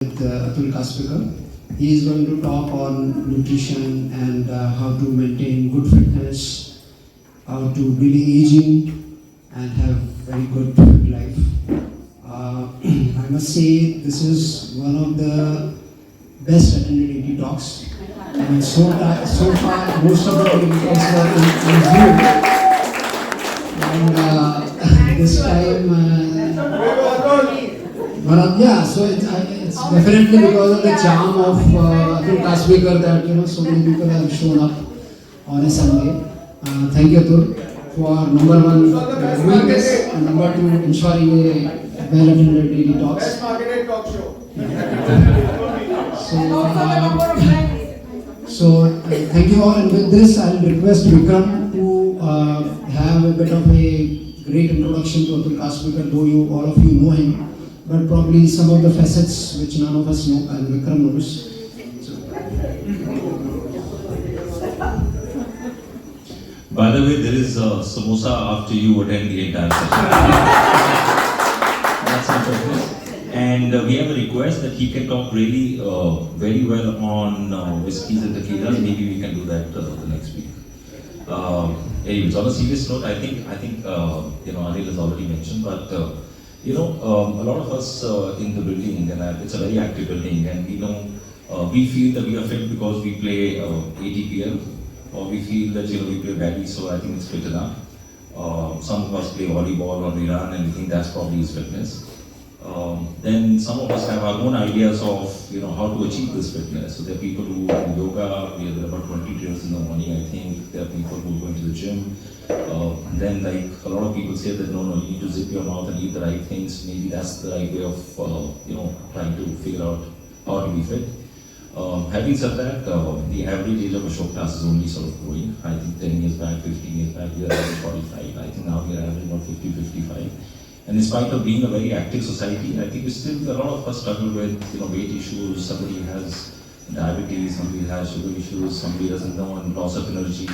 With Atul Kasbekar. He is going to talk on nutrition and how to maintain good fitness, how to really aging and have very good life. I must say this is one of the best attended 80 talks. And so far most of the 80 talks were in Zoom. And this time so it's definitely because of the charm of Atul Kasbekar that so many people have shown up on a Sunday. Thank you, Atul, for number one doing this, and number two ensuring a well-attended daily talks. Best marketed talk show. Thank you all, and with this I'll request Vikram to have a bit of a great introduction to Atul Kasbekar, though all of you know him. But probably some of the facets which none of us know and Vikram knows. By the way, there is a samosa after you attend the entire session. That's on purpose. And we have a request that he can talk really very well on whiskeys and tequilas. Maybe we can do that the next week. Anyways, on a serious note, I think Anil has already mentioned, but a lot of us in the building, and it's a very active building, and we feel that we are fit because we play ATPL, or we feel that we play badly, so I think it's fit enough. Some of us play volleyball or we run, and we think that's probably his fitness. Then some of us have our own ideas of how to achieve this fitness. So there are people who do yoga. There are about 20 trainers in the morning, I think. There are people who are going to the gym. Then a lot of people say that no, you need to zip your mouth and eat the right things. Maybe that's the right way of trying to figure out how to be fit. Having said that, the average age of a show class is only sort of growing. I think 10 years back, 15 years back, we were averaging 45. I think now we are averaging about 50, 55. And in spite of being a very active society, I think a lot of us struggle with weight issues. Somebody has diabetes, somebody has sugar issues, somebody doesn't know, and loss of energy,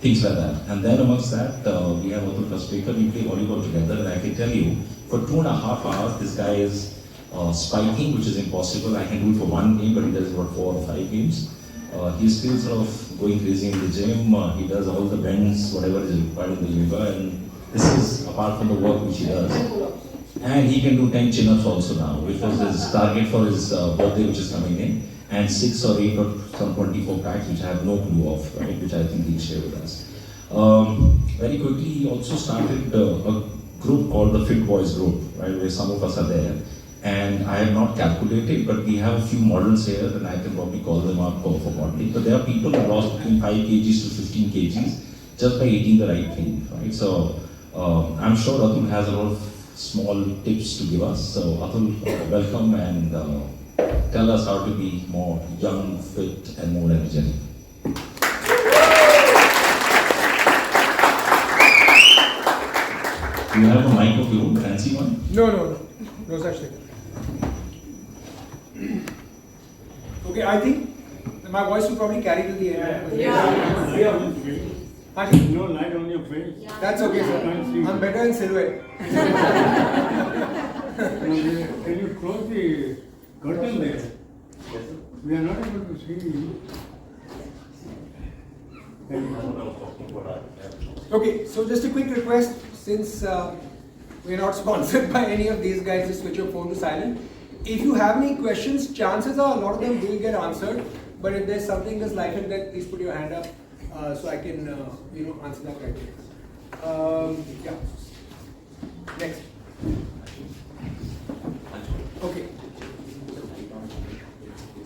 things like that. And then amongst that, we have Atul Kasbekar. We play volleyball together, and I can tell you, for 2.5 hours, this guy is spiking, which is impossible. I can do it for one game, but he does it for 4 or 5 games. He's still sort of going crazy in the gym. He does all the bends, whatever is required in the yoga, and this is apart from the work which he does. And he can do 10 chin-ups also now, which was his target for his birthday, which is coming in, and 6 or 8 or some 24 packs, which I have no clue of, right, which I think he'll share with us. Very quickly, he also started a group called the Fit Boys Group, right, where some of us are there. And I have not calculated, but we have a few models here, and I can probably call them up for modeling. But there are people who lost between 5 kgs to 15 kgs just by eating the right thing, right? So I'm sure Atul has a lot of small tips to give us. So Atul, welcome, and tell us how to be more young, fit, and more energetic. Do you have a mic of your own, fancy one? No such thing. Okay, I think my voice will probably carry to the end. I think no light on your face. that's okay, sir. I'm better in silhouette. Can you close the curtain there? We are not able to see you. Okay, so just a quick request, since we're not sponsored by any of these guys, just switch your phone to silent. If you have any questions, chances are a lot of them will get answered. But if there's something that's like it, then please put your hand up so I can answer that right away. Yeah. Next. Okay.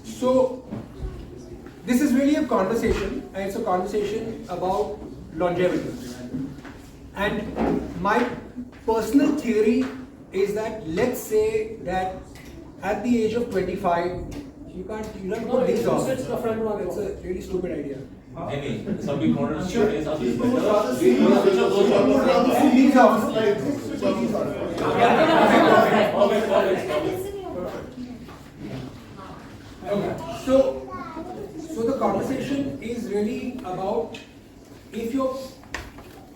So this is really a conversation, and it's a conversation about longevity. And my personal theory is that, let's say that at the age of 25, you don't put these off. It's a really stupid idea. Maybe some people want to share these off. Okay. So the conversation is really about,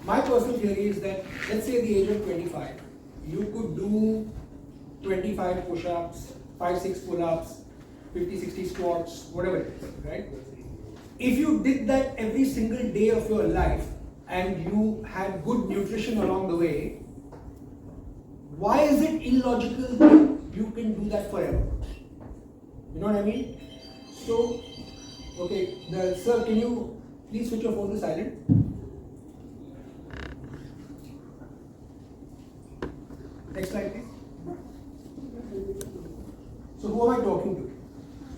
my personal theory is that, let's say at the age of 25, you could do 25 push-ups, 5-6 pull-ups, 50-60 squats, whatever it is, right? If you did that every single day of your life and you had good nutrition along the way, why is it illogical that you can do that forever? You know what I mean? So, okay, sir, can you please switch your phone to silent? Next slide, please. So, who am I talking to?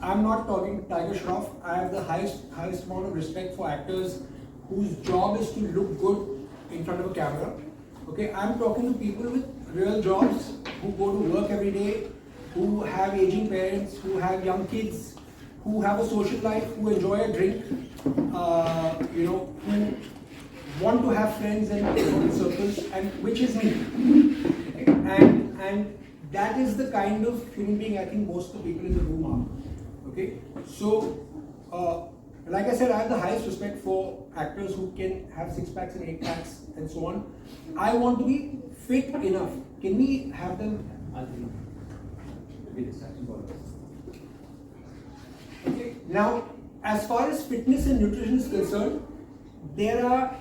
I'm not talking to Tiger Shroff. I have the highest amount of respect for actors whose job is to look good in front of a camera. Okay, I'm talking to people with real jobs who go to work every day, who have aging parents, who have young kids, who have a social life, who enjoy a drink, who want to have friends and social circles, and which is me. Okay? And that is the kind of human being I think most of the people in the room are. Okay, so like I said, I have the highest respect for actors who can have 6 packs and 8 packs and so on. I want to be fit enough. Can we have them? Okay. Now, as far as fitness and nutrition is concerned, there are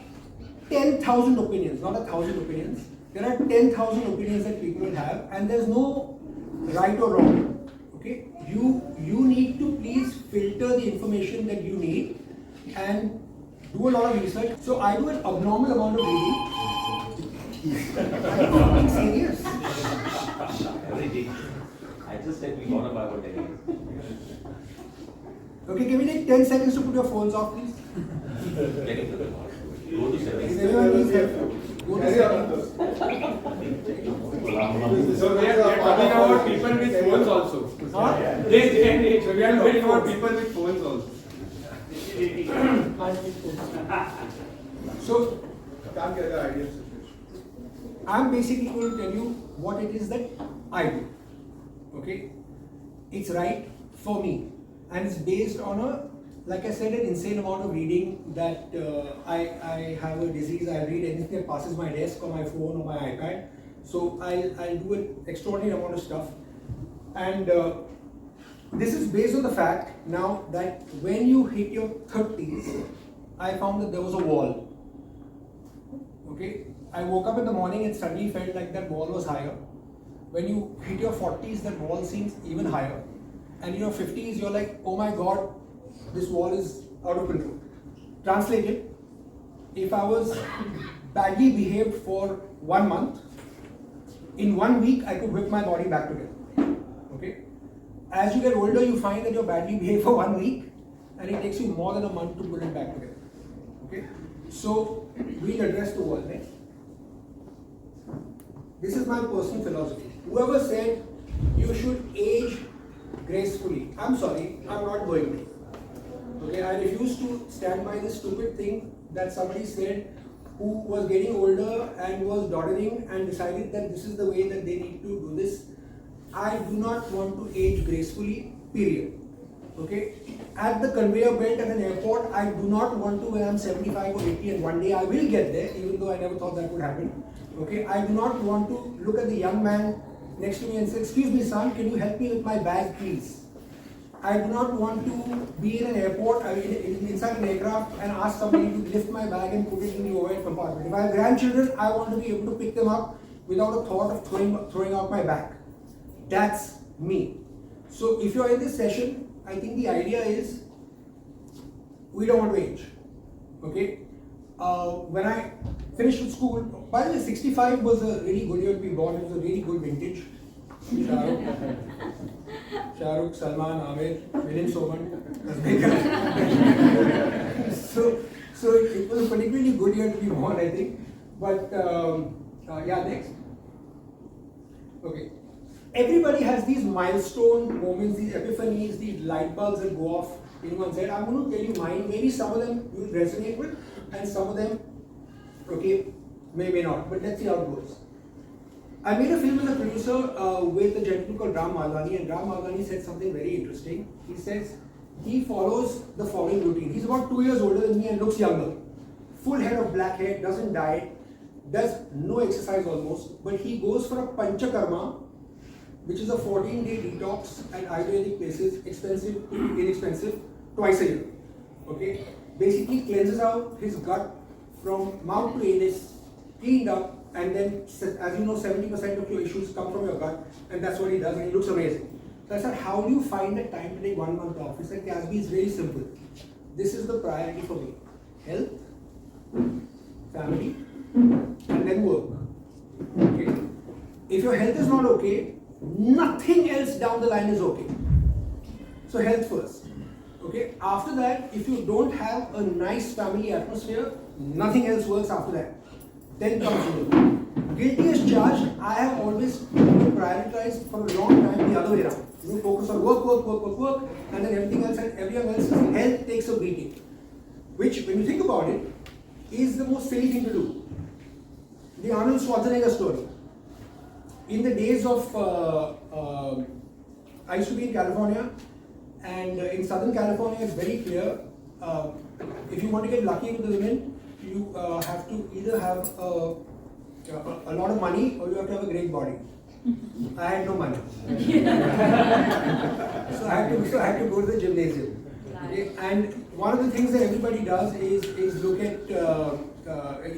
10,000 opinions, not 1,000 opinions. There are 10,000 opinions that people will have, and there's no right or wrong. Okay, you need to please filter the information that you need and do a lot of research. So I do an abnormal amount of reading. I'm being serious. I just said we got about 10 years. Okay, can we take 10 seconds to put your phones off, please? Go to settings. Is everyone needs help? Go to settings. So we are talking about people with phones also. Huh? So we are talking about people with phones also. So Can't get the ideal situation. I'm basically going to tell you what it is that I do. Okay? It's right for me. And it's based on like I said, an insane amount of reading that I have a disease. I read anything that passes my desk or my phone or my iPad. So I'll do an extraordinary amount of stuff. And this is based on the fact now that when you hit your 30s, I found that there was a wall. Okay? I woke up in the morning and suddenly felt like that wall was higher. When you hit your 40s, that wall seems even higher. And in your 50s, you're like, oh my God, this wall is out of control. Translated, if I was badly behaved for 1 month, in 1 week, I could whip my body back together. Okay? As you get older, you find that you're badly behaved for 1 week, and it takes you more than a month to put it back together. Okay? So, we'll address the wall next. This is my personal philosophy. Whoever said you should age gracefully, I'm sorry, I'm not going to. Okay, I refuse to stand by this stupid thing that somebody said who was getting older and was doddering and decided that this is the way that they need to do this. I do not want to age gracefully, period. Okay, at the conveyor belt at an airport, I do not want to when I'm 75 or 80, and one day I will get there, even though I never thought that would happen. Okay, I do not want to look at the young man next to me and say, excuse me son, can you help me with my bag please? I do not want to be in an airport, inside an aircraft and ask somebody to lift my bag and put it in the overhead compartment. If I have grandchildren, I want to be able to pick them up without a thought of throwing out my bag. That's me. So if you're in this session, I think the idea is, we don't want to age. Okay? When I finished with school, by the way, 65 was a really good year to be born. It was a really good vintage. Shahrukh, Salman, Amir, Villain Soman, Kasbekar. so it was a particularly good year to be born, I think. But yeah, next. Okay. Everybody has these milestone moments, these epiphanies, these light bulbs that go off in one's head. I'm going to tell you mine. Maybe some of them you'll resonate with, and some of them, okay, may not. But let's see how it goes. I made a film as a producer with a gentleman called Ram Malwani, and Ram Malwani said something very interesting. He says he follows the following routine. He's about 2 years older than me and looks younger. Full head of black hair, doesn't diet, does no exercise almost, but he goes for a panchakarma which is a 14-day detox at Ayurvedic places, expensive, inexpensive, twice a year. Okay, basically cleanses out his gut from mouth to anus, cleaned up, and then, as you know, 70% of your issues come from your gut, and that's what he does, and he looks amazing. So I said, how do you find the time to take 1 month off? He said, Kasbi, is really simple. This is the priority for me. Health, family, and then work. Okay. If your health is not okay, nothing else down the line is okay. So health first. Okay. After that, if you don't have a nice family atmosphere, nothing else works after that. Then comes work. Guilty as charged, I have always prioritized for a long time the other way around. You focus on work, and then everything else's health takes a beating. Which, when you think about it, is the most silly thing to do. The Arnold Schwarzenegger story. In the days of, I used to be in California, and in Southern California it's very clear, if you want to get lucky with the women, you have to either have a lot of money or you have to have a great body. I had no money. so I had to go to the gymnasium. Okay? And one of the things that everybody does is look at,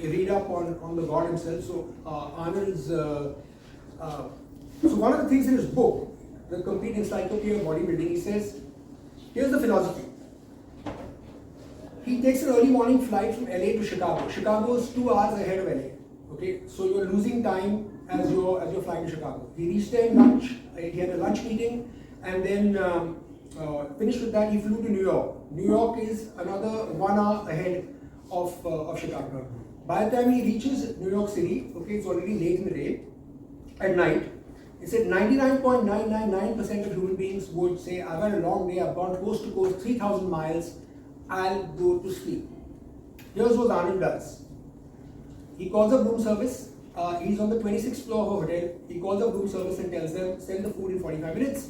read up on the God himself. So Arnold's, so one of the things in his book, The Complete Encyclopedia of Bodybuilding, he says, here's the philosophy. He takes an early morning flight from LA to Chicago. Chicago is 2 hours ahead of LA. Okay, so you're losing time as you're flying to Chicago. He reached there in lunch. He had a lunch meeting, and then finished with that. He flew to New York. New York is another 1 hour ahead of Chicago. By the time he reaches New York City, okay, it's already late in the day. At night, he said 99.999% of human beings would say, I've had a long day. I've gone coast to coast, 3,000 miles. I'll go to sleep. Here's what Arnold does. He calls up room service. He's on the 26th floor of a hotel. He calls up room service and tells them, send the food in 45 minutes.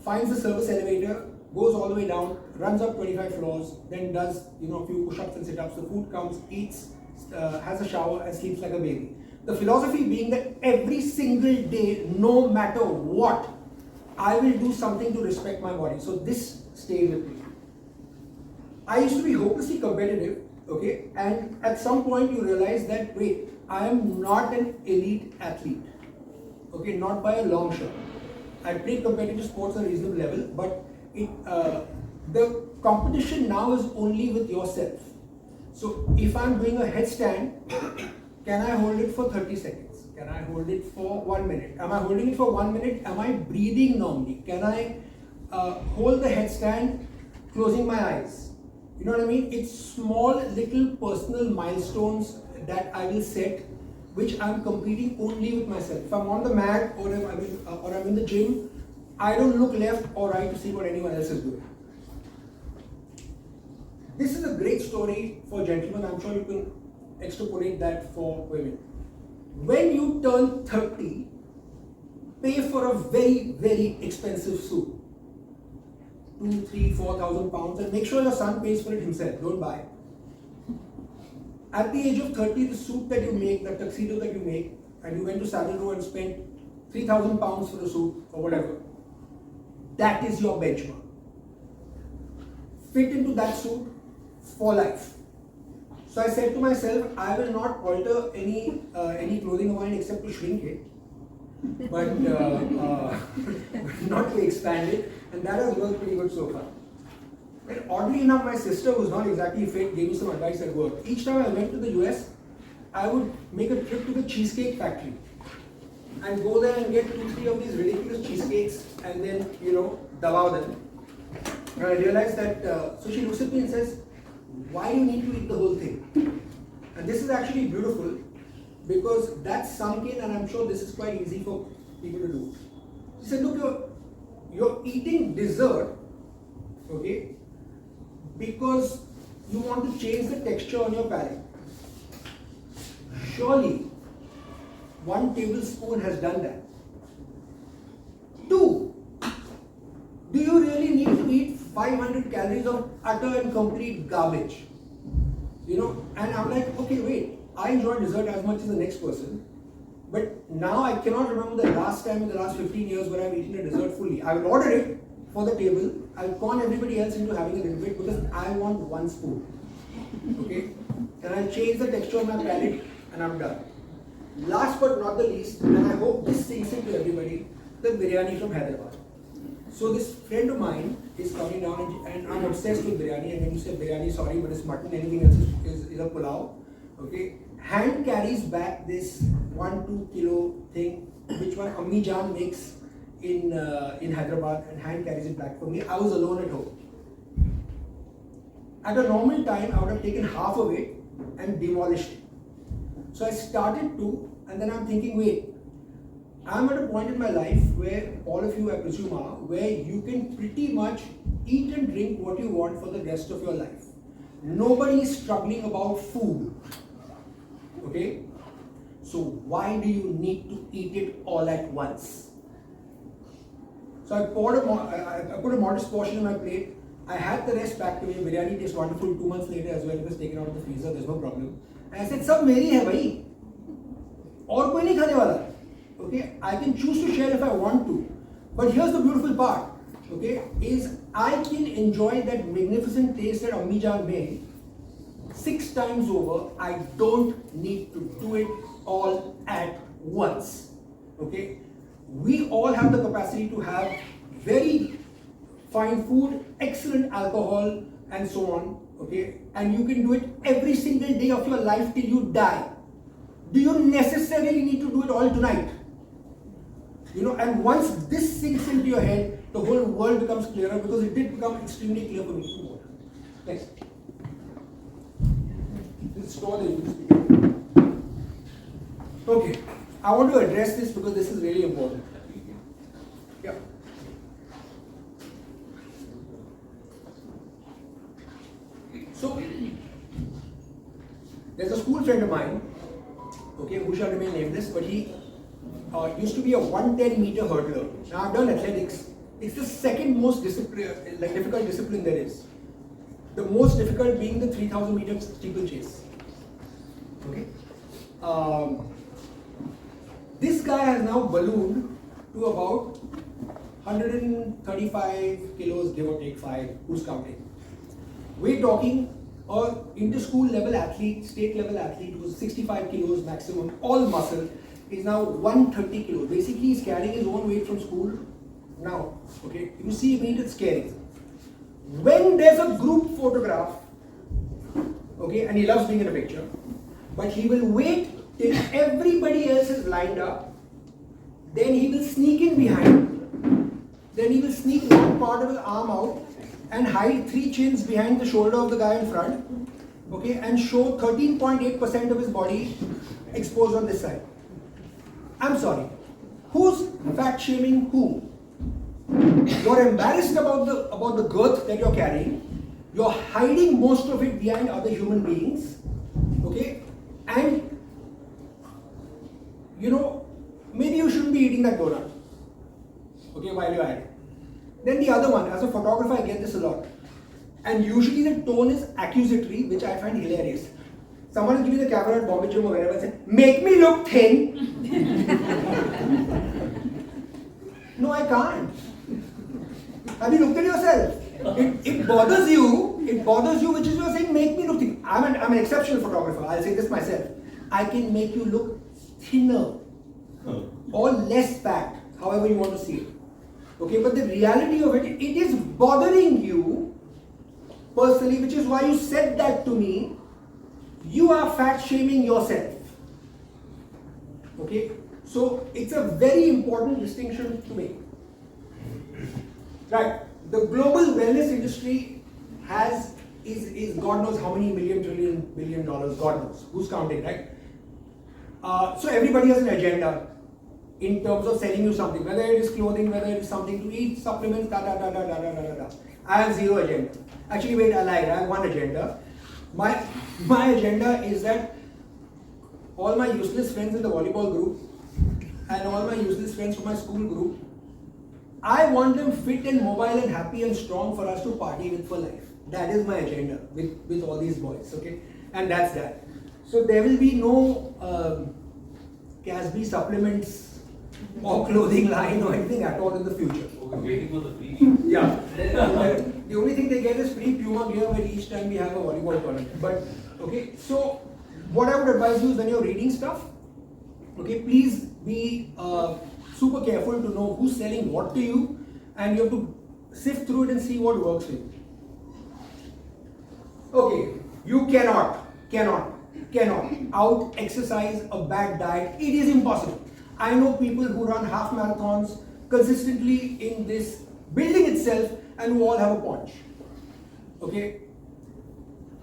Finds the service elevator, goes all the way down, runs up 25 floors, then does a few push-ups and sit-ups. The food comes, eats, has a shower, and sleeps like a baby. The philosophy being that every single day, no matter what, I will do something to respect my body. So this stayed with me. I used to be hopelessly competitive, okay, and at some point you realize that, wait, I am not an elite athlete, okay, not by a long shot. I played competitive sports at a reasonable level, but the competition now is only with yourself. So if I'm doing a headstand, can I hold it for 30 seconds? Can I hold it for 1 minute? Am I holding it for 1 minute? Am I breathing normally? Can I hold the headstand closing my eyes? You know what I mean? It's small little personal milestones that I will set, which I'm competing only with myself. If I'm on the mat or I'm in the gym, I don't look left or right to see what anyone else is doing. This is a great story for gentlemen. I'm sure you can extrapolate that for women. When you turn 30, pay for a very, very expensive suit. 2, 3, 4,000 pounds, and make sure your son pays for it himself. Don't buy it. At the age of 30, the suit that you make, the tuxedo that you make, and you went to Savile Row and spent 3,000 pounds for the suit or whatever, that is your benchmark. Fit into that suit for life. So I said to myself, I will not alter any clothing of mine except to shrink it, but not to expand it, and that has worked pretty good so far. And oddly enough, my sister, who's not exactly fit, gave me some advice at work. Each time I went to the US, I would make a trip to the cheesecake factory and go there and get 2, 3 of these ridiculous cheesecakes and then, devour them. And I realized that, so she looks at me and says, why do you need to eat the whole thing? And this is actually beautiful because that's sunk in, and I'm sure this is quite easy for people to do. She said, look, you're eating dessert, okay, because you want to change the texture on your palate. Surely, 1 tablespoon has done that. 2, do you really need to eat 500 calories of utter and complete garbage? And I'm like, okay, wait, I enjoy dessert as much as the next person, But now I cannot remember the last time in the last 15 years where I've eaten a dessert fully. I will order it for the table. I'll con everybody else into having a little bit because I want one spoon. Okay? And I'll change the texture of my palate and I'm done. Last but not the least, and I hope this sinks into everybody, the biryani from Hyderabad. So this friend of mine is coming down and I'm obsessed with biryani, and when you say biryani, sorry, but it's mutton, anything else is a pulao. Okay? Hand carries back this 1-2 kilo thing, which one Ammi Jaan makes in Hyderabad, and hand carries it back for me. I was alone at home. At a normal time, I would have taken half of it and demolished it. So I started to, and then I'm thinking, wait, I'm at a point in my life where all of you, I presume, are, where you can pretty much eat and drink what you want for the rest of your life. Nobody is struggling about food. Okay? So why do you need to eat it all at once? So I put a modest portion on my plate. I had the rest packed away. Biryani tastes wonderful. 2 months later as well, it was taken out of the freezer. There's no problem. And I said, "Sab meri hai bhai. Aur koi nahi khane wala." Okay, I can choose to share if I want to. But here's the beautiful part. Okay, is I can enjoy that magnificent taste that Ammi Jaan made 6 times over. I don't need to do it all at once. Okay, we all have the capacity to have very fine food, excellent alcohol, and so on. Okay, and you can do it every single day of your life till you die. Do you necessarily need to do it all tonight? You know, and once this sinks into your head, the whole world becomes clearer, because it did become extremely clear for me. Next. This store they used to be. Okay, I want to address this because this is really important. Yeah. So, there's a school friend of mine, okay, who shall remain nameless, but he used to be a 110-meter hurdler. Now I've done athletics. It's the second most difficult discipline there is. The most difficult being the 3,000-meter steeplechase. Okay. This guy has now ballooned to about 135 kilos, give or take 5. Who's counting? We're talking a inter-school level athlete, state level athlete who was 65 kilos maximum, all muscle, is now 130 kilos. Basically, he's carrying his own weight from school now. Okay, you see him eat, it's scary. When there's a group photograph, okay, and he loves being in a picture, but he will wait till everybody else is lined up, then he will sneak in behind, then he will sneak one part of his arm out and hide 3 chins behind the shoulder of the guy in front, okay, and show 13.8% of his body exposed on this side. I'm sorry, who's fat shaming who? You're embarrassed about the girth that you're carrying. You're hiding most of it behind other human beings, okay? And you know, maybe you shouldn't be eating that donut, okay, while you're at it. Then the other one, as a photographer, I get this a lot, and usually the tone is accusatory, which I find hilarious. Someone will give me the camera at Bombay Gym or wherever and say, "Make me look thin." No, I can't. Have you looked at yourself? It bothers you, which is you're saying, "Make me look thin." I'm an exceptional photographer, I'll say this myself. I can make you look thinner or less fat, however you want to see it. Okay, but the reality of it is bothering you personally, which is why you said that to me. You are fat shaming yourself. Okay, so it's a very important distinction to make. Right, the global wellness industry is God knows how many billion dollars, God knows, who's counting, right? So everybody has an agenda in terms of selling you something, whether it is clothing, whether it is something to eat, supplements, I have zero agenda. Actually, wait, I lied. I have one agenda. My agenda is that all my useless friends in the volleyball group and all my useless friends from my school group, I want them fit and mobile and happy and strong for us to party with for life. That is my agenda with all these boys, okay? And that's that. So there will be no Casby supplements or clothing line or anything at all in the future. Waiting for the preview. Yeah. The only thing they get is free Puma gear where each time we have a volleyball tournament. But okay, so what I would advise you is when you're reading stuff, okay, please be super careful to know who's selling what to you, and you have to sift through it and see what works for you. Okay, you cannot out exercise a bad diet. It is impossible. I know people who run half marathons consistently in this building itself and who all have a paunch. Okay,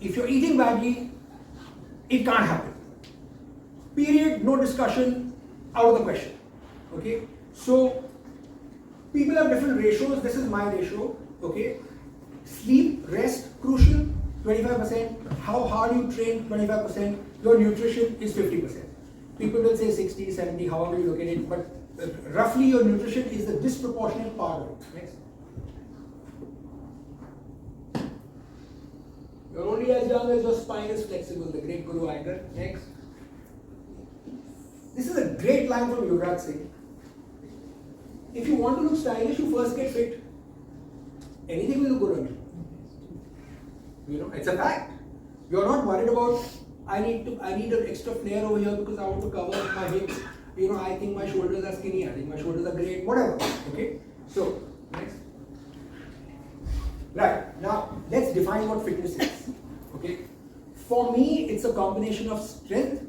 if you're eating badly, it can't happen. Period, no discussion, out of the question. Okay, so people have different ratios. This is my ratio. Okay, sleep, rest, crucial, 25%. How hard you train, 25%. Your nutrition is 50%. People will say 60, 70, however you look at it, but roughly your nutrition is the disproportionate part of it. Next. You're only as young as your spine is flexible, the great Guru Iyengar. Next. This is a great line from Yuvraj Singh. If you want to look stylish, you first get fit. Anything will look good on you. You know, it's a fact. You're not worried about, I need an extra flare over here because I want to cover my hips. You know, I think my shoulders are skinny, I think my shoulders are great, whatever. Okay? So, next. Right, now let's define what fitness is. Okay? For me, it's a combination of strength,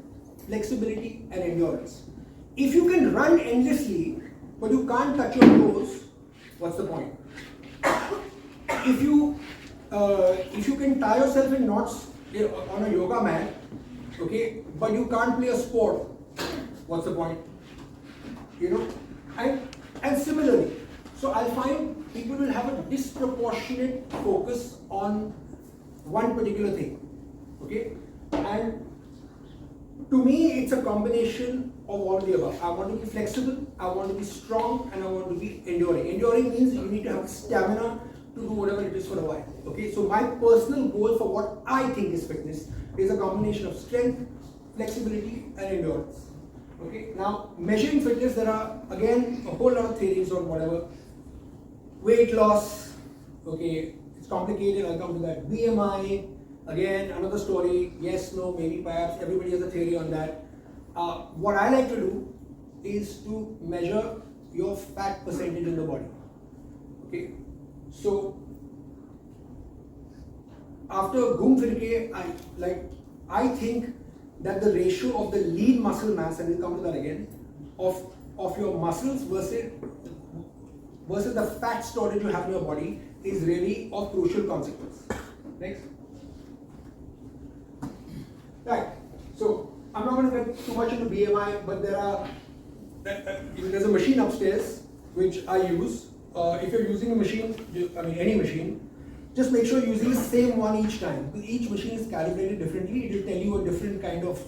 flexibility, and endurance. If you can run endlessly, but you can't touch your toes, what's the point? If you can tie yourself in knots on a yoga mat, okay, but you can't play a sport, what's the point? You know, and similarly, so I find people will have a disproportionate focus on one particular thing, okay, and to me it's a combination of all the above. I want to be flexible, I want to be strong, and I want to be enduring. Enduring means you need to have stamina to do whatever it is for a while. Okay, so my personal goal for what I think is fitness is a combination of strength, flexibility, and endurance. Okay, now measuring fitness, there are again a whole lot of theories on whatever. Weight loss, okay, it's complicated, I'll come to that. BMI, again, another story, yes, no, maybe, perhaps, everybody has a theory on that. What I like to do is to measure your fat percentage in the body. Okay, so after Ghum Firke, I think that the ratio of the lean muscle mass, and we'll come to that again, of your muscles versus the fat storage you have in your body is really of crucial consequence. Next. Right. So I'm not going to get too much into BMI, but there's a machine upstairs which I use. If you're using a machine, any machine, just make sure you're using the same one each time. Because each machine is calibrated differently. It will tell you a different kind of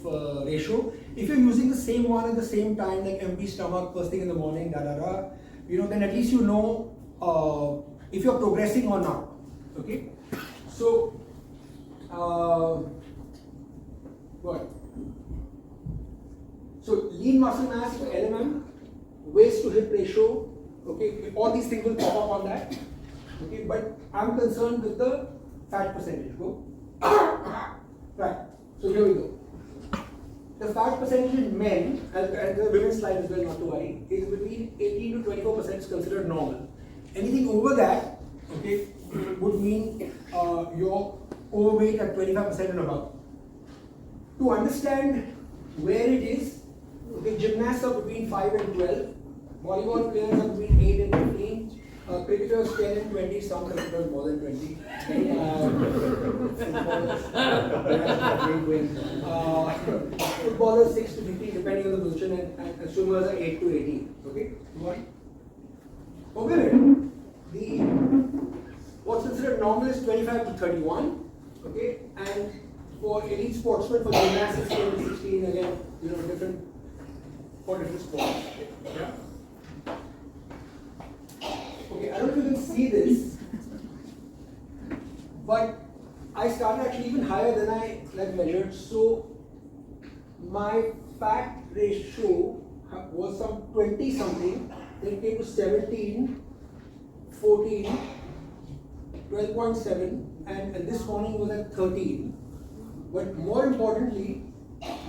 ratio. If you're using the same one at the same time, like empty stomach, first thing in the morning, then at least you know if you're progressing or not. Okay. So, what? So lean muscle mass, LMM, waist to hip ratio. Okay, all these things will pop up on that. Okay, but I'm concerned with the fat percentage. Go. Right. So here we go. The fat percentage in men, and the women's slide as well, not to worry, is between 18 to 24% is considered normal. Anything over that, okay, would mean you're overweight at 25% and above. To understand where it is, okay, gymnasts are between 5 and 12. Volleyball players are between 8 and 15. Cricketers 10 and 20, some cricketers more than 20. Footballers 6 to 15 depending on the position, and swimmers are 8 to 18. Okay? Okay. What's considered normal is 25 to 31. Okay? And for elite sportsmen, for gymnastics 10 to 16, again, different for different sports. Yeah? Okay, I don't know if you can see this, but I started actually even higher than I measured. So my fat ratio was some 20 something, then came to 17, 14, 12.7, and this morning was at 13. But more importantly,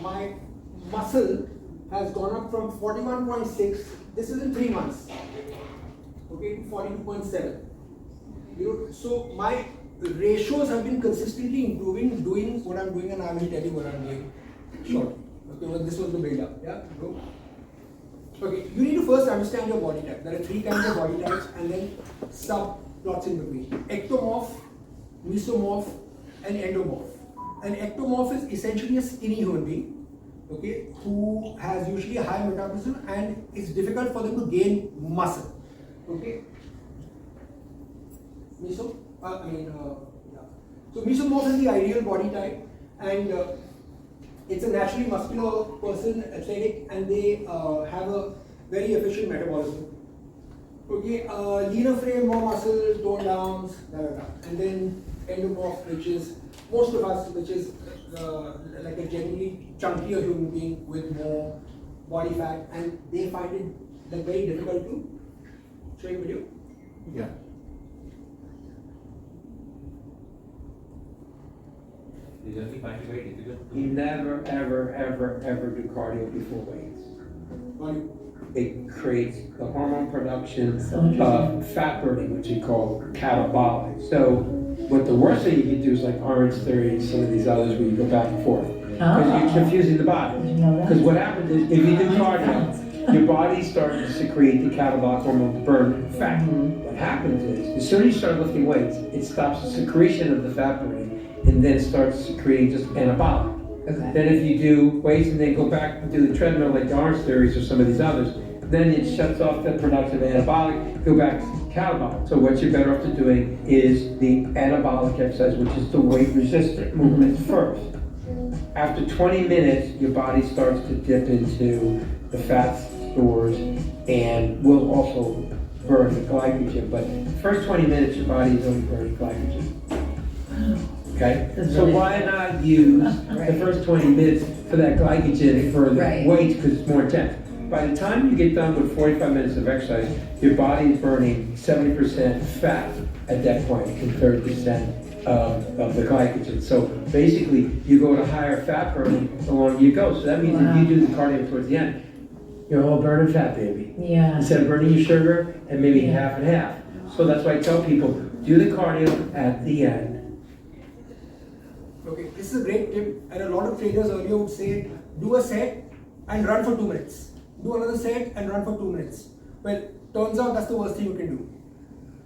my muscle has gone up from 41.6, this is in 3 months, okay, to 42.7. So my ratios have been consistently improving, doing what I'm doing, and I will tell you what I'm doing shortly. Okay, well, this was the build up. Yeah, go. Okay, you need to first understand your body type. There are 3 kinds of body types and then subplots in between: ectomorph, mesomorph, and endomorph. An ectomorph is essentially a skinny human being, okay, who has usually a high metabolism and it's difficult for them to gain muscle. Okay. So mesomorph is the ideal body type, and it's a naturally muscular person, athletic, and they have a very efficient metabolism. Okay, leaner frame, more muscle, toned arms, and then endomorph, which is most of us, which is like a generally chunkier human being with more body fat, and they find it like very difficult to show you video. Yeah. You generally find it very difficult to Never, ever, ever, ever do cardio before weights. It creates the hormone production of fat burning, which we call catabolic. So, what the worst thing you can do is like Orange Theory and some of these others where you go back and forth. Because you're confusing the body. Because what happens is, if you do cardio, your body starts to secrete the catabolic hormone to burn fat. What happens is, as soon as you start lifting weights, it stops the secretion of the fat burning and then starts secreting just anabolic. Okay. Then if you do weights and then go back and do the treadmill like the Orange Theories or some of these others, then it shuts off the production of anabolic, go back to catabolic. So what you're better off to doing is the anabolic exercise, which is the weight resistant movement first. After 20 minutes, your body starts to dip into the fat stores and will also burn the glycogen. But the first 20 minutes, your body is only burning glycogen. Okay? So why not use the first 20 minutes for that glycogen for the weights, because it's more intense. By the time you get done with 45 minutes of exercise, your body is burning 70% fat at that point and 30% of the glycogen. So basically, you go to higher fat burning the longer you go. So that means if you do the cardio towards the end, you're all burning fat, baby. Yeah. Instead of burning your sugar and maybe half and half. So that's why I tell people, do the cardio at the end. Okay, this is a great tip, and a lot of trainers earlier would say, do a set and run for 2 minutes. Do another set and run for 2 minutes. Well, turns out that's the worst thing you can do.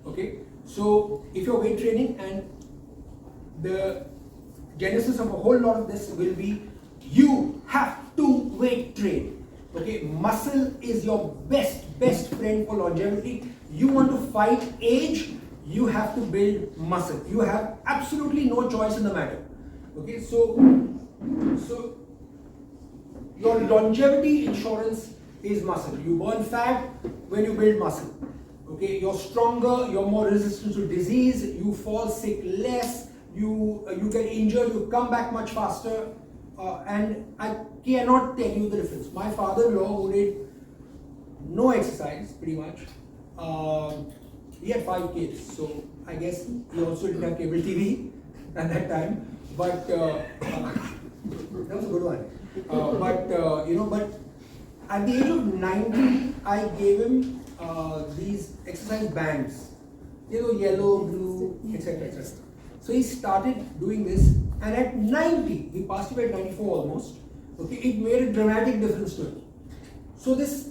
Okay, so if you're weight training, and the genesis of a whole lot of this will be, you have to weight train. Okay, muscle is your best friend for longevity. You want to fight age, you have to build muscle. You have absolutely no choice in the matter. Okay, so your longevity insurance is muscle. You burn fat when you build muscle. Okay, you're stronger, you're more resistant to disease, you fall sick less, you get injured, you come back much faster, and I cannot tell you the difference. My father-in-law, who did no exercise pretty much, he had 5 kids, so I guess he also didn't have cable TV at that time. But that was a good one. But at the age of 90, I gave him these exercise bands, yellow, blue, etc., etc. So he started doing this, and at 90, he passed away at 94 almost. Okay, it made a dramatic difference to him. So it's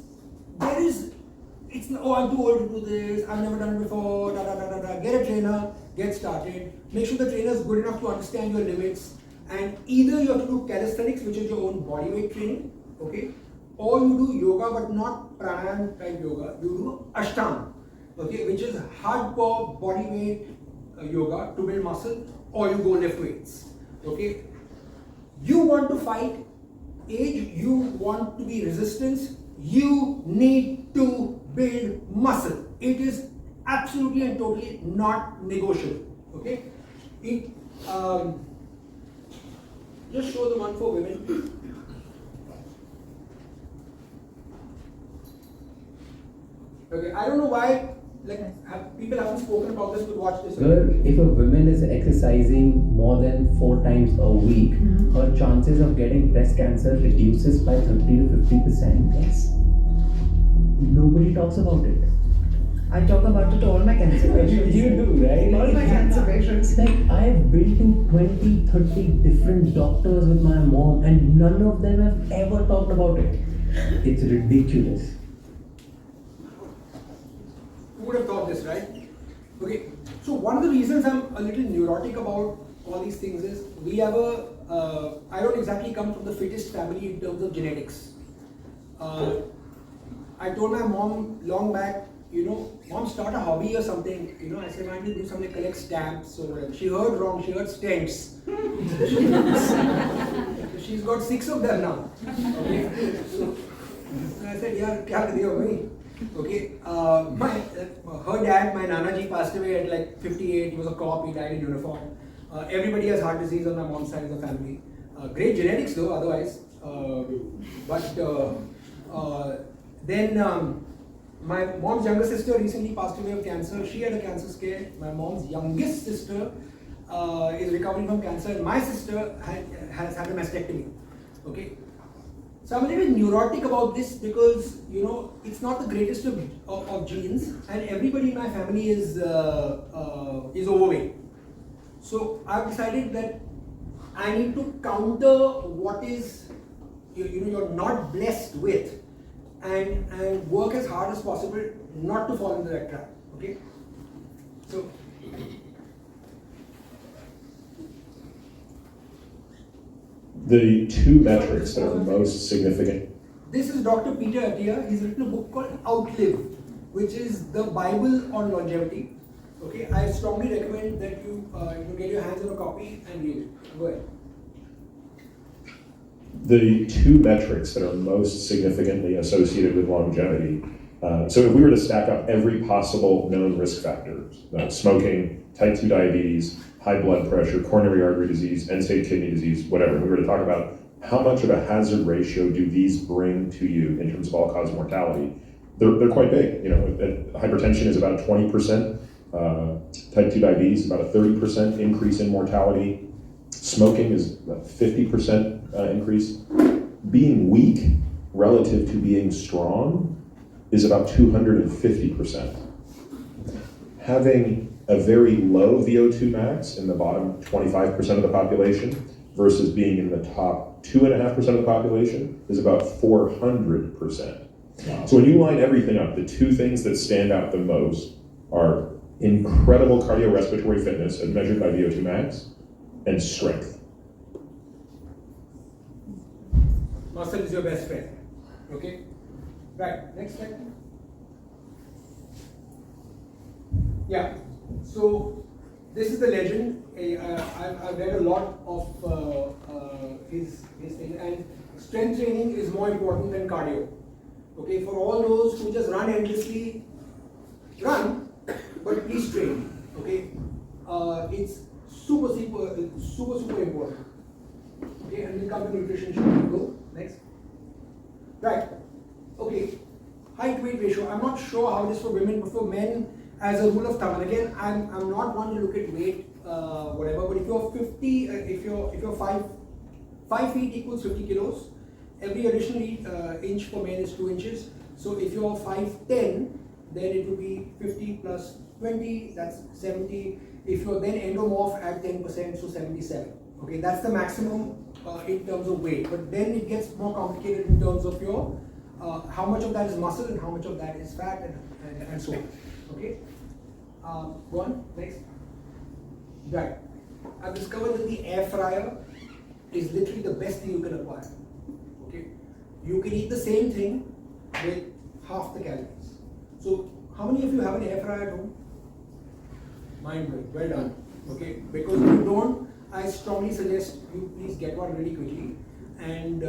oh, I'm too old to do this, I've never done it before, Get a trainer, get started. Make sure the trainer is good enough to understand your limits, and either you have to do calisthenics, which is your own body weight training, okay, or you do yoga, but not pranayama type yoga. You do ashtanga, okay, which is hardcore body weight yoga to build muscle, or you go lift weights. Okay, you want to fight age, you want to be resistance, you need to build muscle. It is absolutely and totally not negotiable. Okay, just show the one for women. Okay, I don't know why people haven't spoken about this, but watch this. Girl, if a woman is exercising more than 4 times a week, her chances of getting breast cancer reduces by 30 to 50%. Yes. Nobody talks about it. I talk about it to all my cancer patients. You do, right? All my cancer patients. It's like I've been to 20, 30 different doctors with my mom and none of them have ever talked about it. It's ridiculous. Who would have thought this, right? Okay, so one of the reasons I'm a little neurotic about all these things is we have I don't exactly come from the fittest family in terms of genetics. I told my mom long back, mom, start a hobby or something. I said, why don't you do something, collect stamps or whatever. She heard wrong, she heard stents. She's got 6 of them now. Okay, so I said, yeah, kya kar diya bhai? Okay, her dad, my Nana ji, passed away at like 58. He was a cop, he died in uniform. Everybody has heart disease on my mom's side of the family. Great genetics though, otherwise. Then my mom's younger sister recently passed away of cancer. She had a cancer scare. My mom's youngest sister is recovering from cancer. And my sister has had a mastectomy. Okay. So I'm a little bit neurotic about this because it's not the greatest of genes, and everybody in my family is overweight. So I've decided that I need to counter what is you're not blessed with, and work as hard as possible not to fall into that trap. Okay. So. The 2 metrics that are most significant. This is Dr. Peter Attia. He's written a book called Outlive, which is the Bible on longevity. Okay, I strongly recommend that you get your hands on a copy and read it. Go ahead. The 2 metrics that are most significantly associated with longevity. So if we were to stack up every possible known risk factor, smoking, type 2 diabetes, high blood pressure, coronary artery disease, end-stage kidney disease, whatever, we were to talk about how much of a hazard ratio do these bring to you in terms of all-cause mortality, they're quite big. Hypertension is about 20%, type 2 diabetes about a 30% increase in mortality, smoking is about 50% increase. Being weak relative to being strong is about 250%. Having a very low VO2 max in the bottom 25% of the population versus being in the top 2.5% of the population is about 400%. Wow. So when you line everything up, the 2 things that stand out the most are incredible cardiorespiratory fitness as measured by VO2 max and strength. Muscle is your best friend. Okay? Right, next slide. Yeah, so this is the legend. I've read a lot of his thing, and strength training is more important than cardio. Okay, for all those who just run endlessly, run, but please train. Okay, it's super important. Okay, and we'll come to nutrition. Shall we go next? Right. Okay, height weight ratio. I'm not sure how it is for women, but for men, as a rule of thumb, and again, I'm not one to look at weight, whatever. But if you're 50, if you're 5 feet equals 50 kilos. Every additional inch for men is 2 inches. So if you're 5'10", then it would be 50 plus 20, that's 70. If you're then endomorph at 10%, so 77. Okay, that's the maximum in terms of weight. But then it gets more complicated in terms of your how much of that is muscle and how much of that is fat and so on. Okay, go on, next. Right, I've discovered that the air fryer is literally the best thing you can acquire. Okay, you can eat the same thing with half the calories. So, how many of you have an air fryer at home? Mind blowing, well done. Okay, because if you don't, I strongly suggest you please get one really quickly, and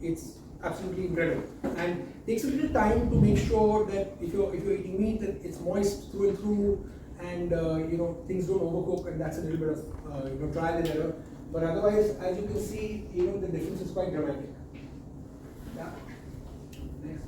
it's absolutely incredible. And takes a little time to make sure that if you're eating meat, that it's moist through and through, and things don't overcook, and that's a little bit of trial and error. But otherwise, as you can see, the difference is quite dramatic. Yeah. Next.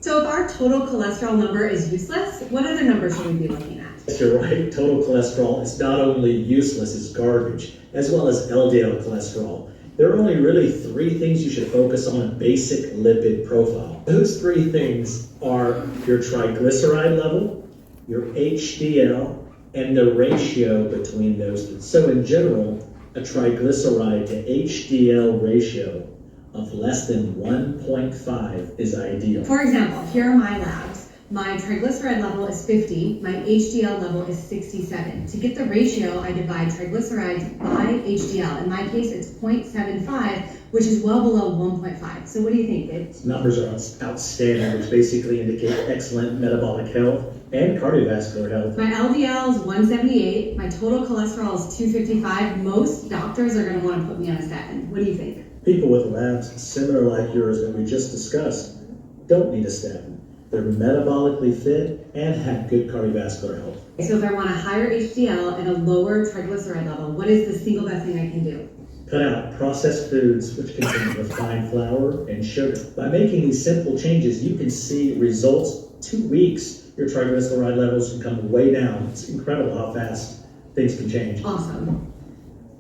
So if our total cholesterol number is useless, what other number should we be looking at? Yes, you're right. Total cholesterol is not only useless, it's garbage, as well as LDL cholesterol. There are only really three things you should focus on in basic lipid profile. Those three things are your triglyceride level, your HDL, and the ratio between those two. So in general, a triglyceride to HDL ratio of less than 1.5 is ideal. For example, here are my labs. My triglyceride level is 50, my HDL level is 67. To get the ratio, I divide triglycerides by HDL. In my case, it's 0.75, which is well below 1.5. So what do you think, Dave? Numbers are outstanding, which basically indicate excellent metabolic health and cardiovascular health. My LDL is 178, my total cholesterol is 255. Most doctors are going to want to put me on a statin. What do you think? People with labs similar like yours that we just discussed don't need a statin. They're metabolically fit and have good cardiovascular health. So if I want a higher HDL and a lower triglyceride level, what is the single best thing I can do? Cut out processed foods which contain refined flour and sugar. By making these simple changes, you can see results 2 weeks. Your triglyceride levels can come way down. It's incredible how fast things can change. Awesome.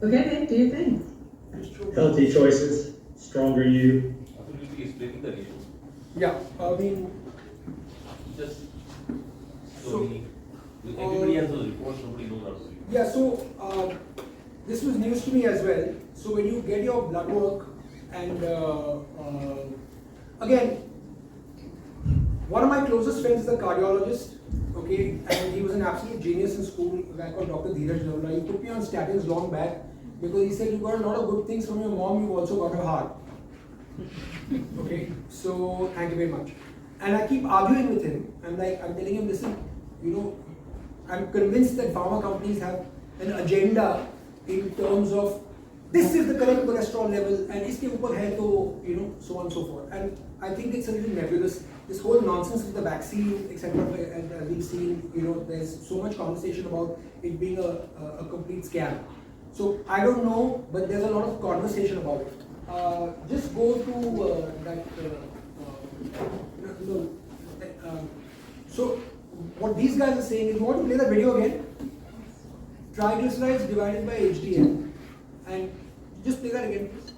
Okay, babe, do your thing. Healthy choices, stronger you. Atul, will be explaining the ratio. Yeah, I mean, Just slowly. Everybody has those reports, nobody knows how to do it. yeah, so this was news to me as well. So when you get your blood work and again, one of my closest friends is a cardiologist, okay, and he was an absolute genius in school, a guy called Dr. Dheeraj Navla. He put me on statins long back because he said, you got a lot of good things from your mom, you've also got a heart. Okay, so thank you very much. And I keep arguing with him. I'm telling him, listen, you know, I'm convinced that pharma companies have an agenda in terms of this is the correct cholesterol level and iske upar hai to, you know, so on and so forth. And I think it's a little nebulous. This whole nonsense with the vaccine, etc. And we've seen, you know, there's so much conversation about it being a complete scam. So I don't know, but there's a lot of conversation about it. Just go to so what these guys are saying is, you want to play the video again? Triglycerides divided by HDL, and just play that again, please.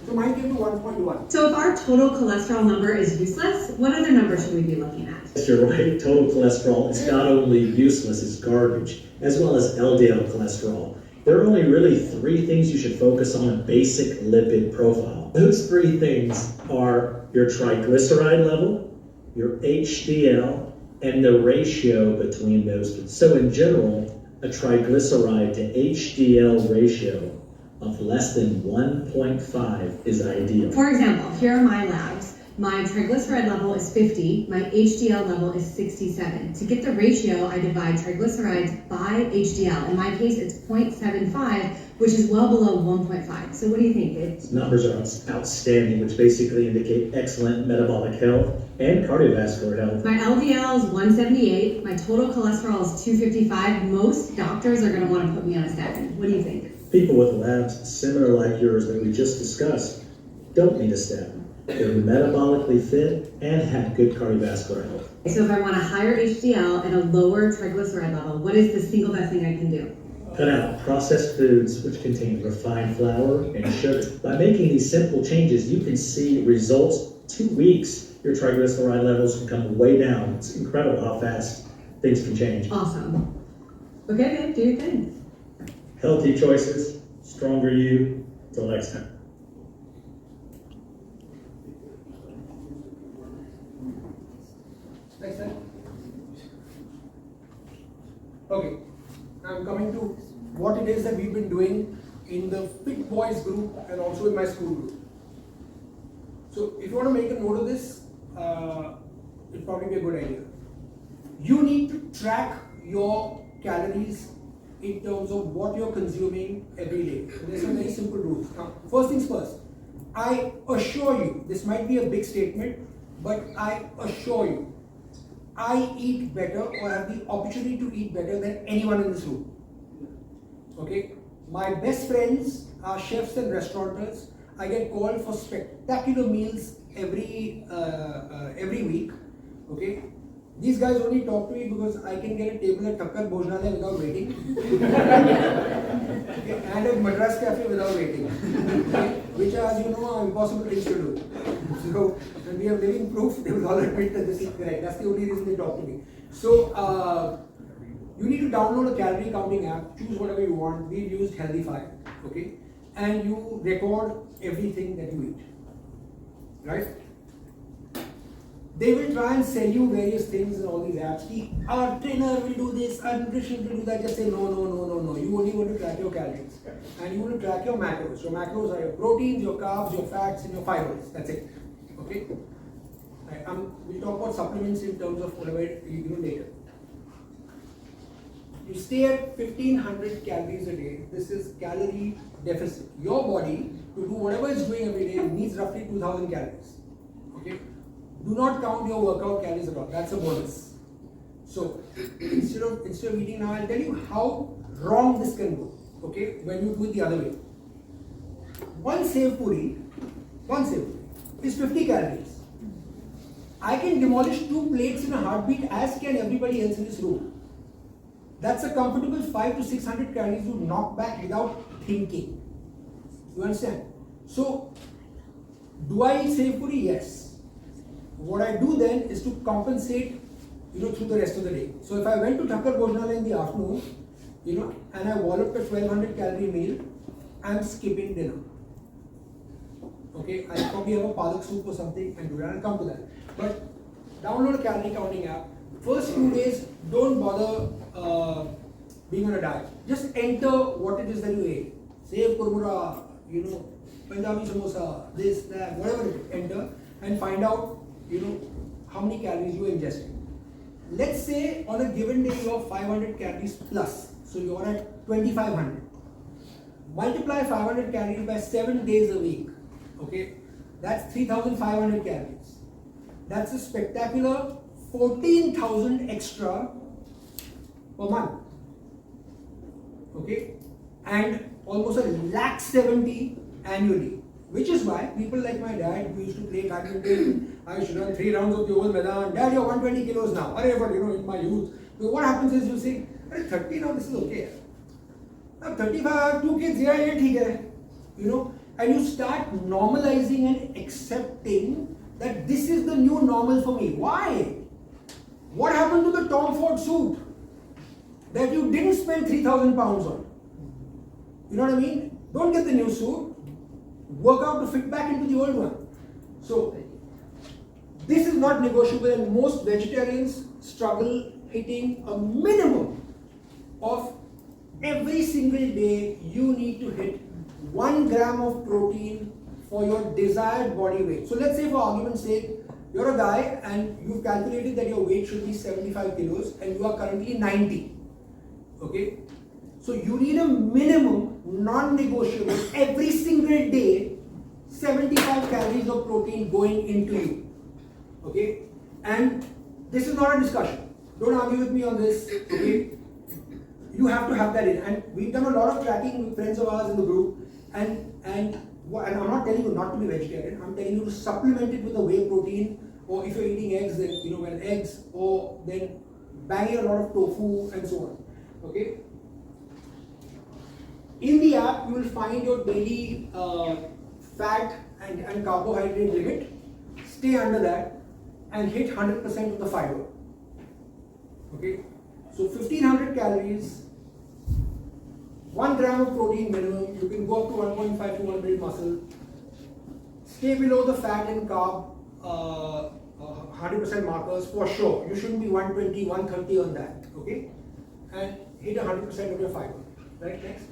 So mine came to 1.1. So if our total cholesterol number is useless, what other number should we be looking at? Yes, you're right. Total cholesterol is not only useless, it's garbage, as well as LDL cholesterol. There are only really three things you should focus on in basic lipid profile. Those three things are your triglyceride level, your HDL, and the ratio between those two. So in general, a triglyceride to HDL ratio of less than 1.5 is ideal. For example, here are my labs. My triglyceride level is 50, my HDL level is 67. To get the ratio, I divide triglycerides by HDL. In my case, it's 0.75, which is well below 1.5. So what do you think, Dave? Numbers are outstanding, which basically indicate excellent metabolic health and cardiovascular health. My LDL is 178, my total cholesterol is 255. Most doctors are going to want to put me on a statin. What do you think? People with labs similar like yours that we just discussed don't need a statin. They're metabolically fit and have good cardiovascular health. So if I want a higher HDL and a lower triglyceride level, what is the single best thing I can do? Cut out processed foods which contain refined flour and sugar. By making these simple changes, you can see results 2 weeks. Your triglyceride levels can come way down. It's incredible how fast things can change. Awesome. Okay, babe, do your thing. Healthy choices, stronger you. Till next time. Next slide. Okay, I'm coming to what it is that we've been doing in the Fit Boys group and also in my school group. So if you want to make a note of this, it'd probably be a good idea. You need to track your calories in terms of what you're consuming every day. There's some very simple rules. Now, first things first, I assure you, this might be a big statement, but I assure you, I eat better or have the opportunity to eat better than anyone in this room. Okay? My best friends are chefs and restaurateurs. I get called for spectacular meals every week. Okay? These guys only talk to me because I can get a table at Thakkar Bhojanalaya without waiting. Okay? And at Madras Cafe without waiting. Okay? Which are, as you know, are impossible things to do. So, when we have living proof, they will all admit that this is correct. That's the only reason they talk to me. So, you need to download a calorie counting app, choose whatever you want. We've used Healthify, okay? And you record everything that you eat, right? They will try and sell you various things in all these apps. Our trainer will do this, our nutritionist will do that. Just say no. You only want to track your calories. And you want to track your macros. Your macros are your proteins, your carbs, your fats, and your fibers. That's it, okay? Right, we'll talk about supplements in terms of whatever you do later. You stay at 1500 calories a day. This is calorie deficit. Your body, to do whatever it's doing every day, needs roughly 2000 calories. Okay? Do not count your workout calories at all. That's a bonus. So, instead of eating now, I'll tell you how wrong this can go. Okay? When you do it the other way. One sev puri is 50 calories. I can demolish 2 plates in a heartbeat, as can everybody else in this room. That's a comfortable 500 to 600 calories to knock back without thinking. You understand? So, do I eat sev puri? Yes. What I do then is to compensate, through the rest of the day. So if I went to Thakkar Bhojanalaya in the afternoon, and I walloped a 1200 calorie meal, I'm skipping dinner. Okay, I'll probably have a palak soup or something and do that. I'll come to that. But download a calorie counting app. First 2 days, don't bother being on a diet. Just enter what it is that you ate. Sev kurmura, Punjabi samosa, this, that, whatever it is. Enter and find out, how many calories you are ingesting. Let's say on a given day you are 500 calories plus. So you are at 2500. Multiply 500 calories by 7 days a week. Okay, that's 3500 calories. That's a spectacular 14,000 extra per month. Okay, and almost 170,000 annually. Which is why people like my dad, who used to play badminton, I used to run 3 rounds of the old Maidan. Dad, you're 120 kilos now. But in my youth. So what happens is you say, at 30 now, this is okay. Now 35, I have 2 kids, and you start normalizing and accepting that this is the new normal for me. Why? What happened to the Tom Ford suit that you didn't spend 3,000 pounds on? You know what I mean? Don't get the new suit. Work out to fit back into the old one. So, this is not negotiable, and most vegetarians struggle hitting a minimum of every single day. You need to hit 1 gram of protein for your desired body weight. So let's say, for argument's sake, you're a guy and you've calculated that your weight should be 75 kilos and you are currently 90. Okay? So you need a minimum, non-negotiable, every single day, 75 calories of protein going into you. Okay? And this is not a discussion. Don't argue with me on this. Okay? You have to have that in. And we've done a lot of tracking with friends of ours in the group. And I'm not telling you not to be vegetarian. I'm telling you to supplement it with a whey protein. Or if you're eating eggs, then eggs. Or then bang in a lot of tofu and so on. Okay? In the app, you will find your daily fat and carbohydrate limit. Stay under that and hit 100% of the fiber. Okay? So 1500 calories, 1 gram of protein minimum. You can go up to 1.5 to 1 build muscle. Stay below the fat and carb 100% markers for sure. You shouldn't be 120, 130 on that. Okay? And hit 100% of your fiber. Right? Next.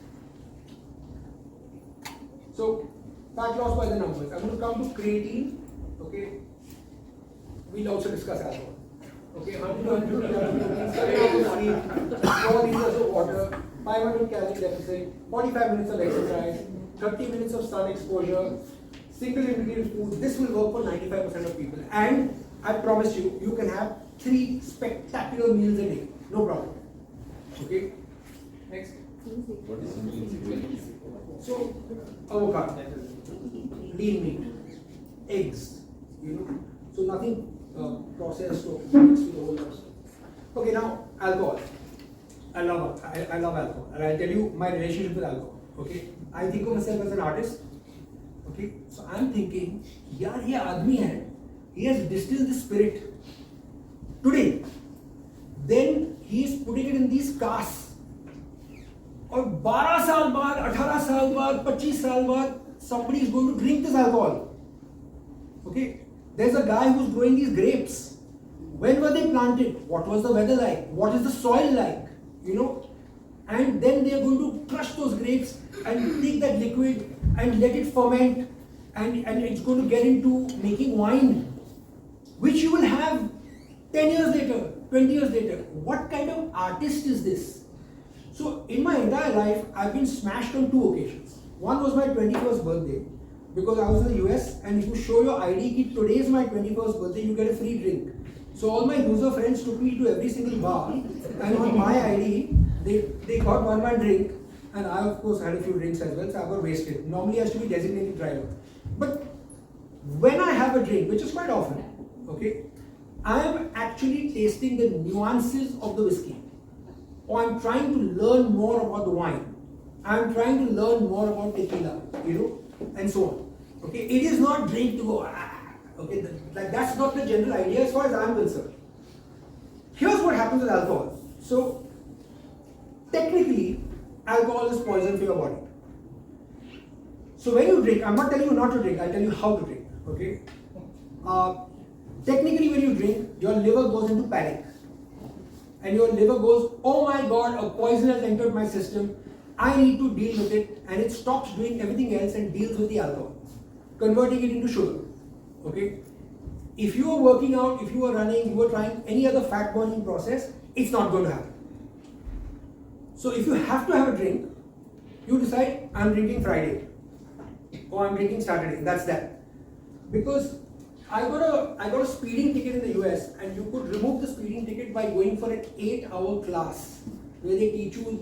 So, fat loss by the numbers. I'm going to come to creatine. Okay. We'll also discuss alcohol. Okay, 100 calories, 7 hours of sleep, 4 liters of water, 500 calorie deficit, 45 minutes of exercise, 30 minutes of sun exposure, single ingredient food. This will work for 95% of people. And I promise you, you can have 3 spectacular meals a day. No problem. Okay? Next. So, avocado, lean meat, eggs, so nothing processed or mixed with a whole lot of stuff. Okay, now alcohol. I love alcohol, and I'll tell you my relationship with alcohol. Okay, I think of myself as an artist. Okay, so I'm thinking, yaar, ye aadmi hai, he has distilled the spirit today. Then he is putting it in these casks. और 12 साल बाद, 18 साल बाद, 25 साल बाद, somebody is going to drink this alcohol. Okay, there's a guy who's growing these grapes. When were they planted? What was the weather like? What is the soil like? And then they are going to crush those grapes and take that liquid and let it ferment, and it's going to get into making wine, which you will have 10 years later, 20 years later. What kind of artist is this? So in my entire life, I've been smashed on 2 occasions. One was my 21st birthday, because I was in the US, and if you show your ID, that today is my 21st birthday, you get a free drink. So all my loser friends took me to every single bar, and on my ID, they got one drink, and I of course had a few drinks as well, so I got wasted. Normally I used to be designated driver. But when I have a drink, which is quite often, okay, I am actually tasting the nuances of the whiskey. Or I'm trying to learn more about the wine. I'm trying to learn more about tequila, and so on. Okay, it is not drink to go, okay, that's not the general idea as far as I'm concerned. Here's what happens with alcohol. So, technically, alcohol is poison for your body. So when you drink, I'm not telling you not to drink, I'll tell you how to drink, okay? Technically when you drink, your liver goes into panic. And your liver goes, oh my God, a poison has entered my system, I need to deal with it, and it stops doing everything else and deals with the alcohol, converting it into sugar, okay? If you are working out, if you are running, you are trying any other fat burning process, it's not going to happen. So if you have to have a drink, you decide, I'm drinking Friday, or I'm drinking Saturday, that's that. Because I got a speeding ticket in the US, and you could remove the speeding ticket by going for an 8-hour class where they teach you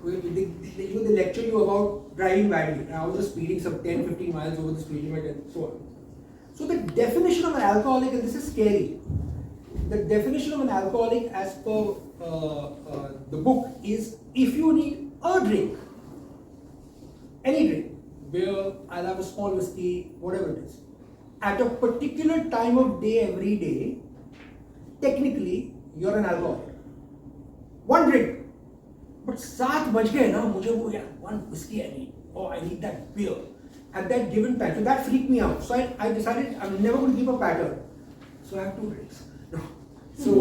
they lecture you about driving badly. And I was just speeding some 10-15 miles over the speed limit and so on. So the definition of an alcoholic, and this is scary, the definition of an alcoholic as per the book is, if you need a drink, any drink, beer, I'll have a small whiskey, whatever it is, at a particular time of day every day, technically you're an alcoholic. One drink, but 7 baj gaye na, mujhe wo one whiskey I need, or I need that beer at that given time. So that freaked me out. So I decided I'm never going to keep a pattern. So I have 2 drinks. No. So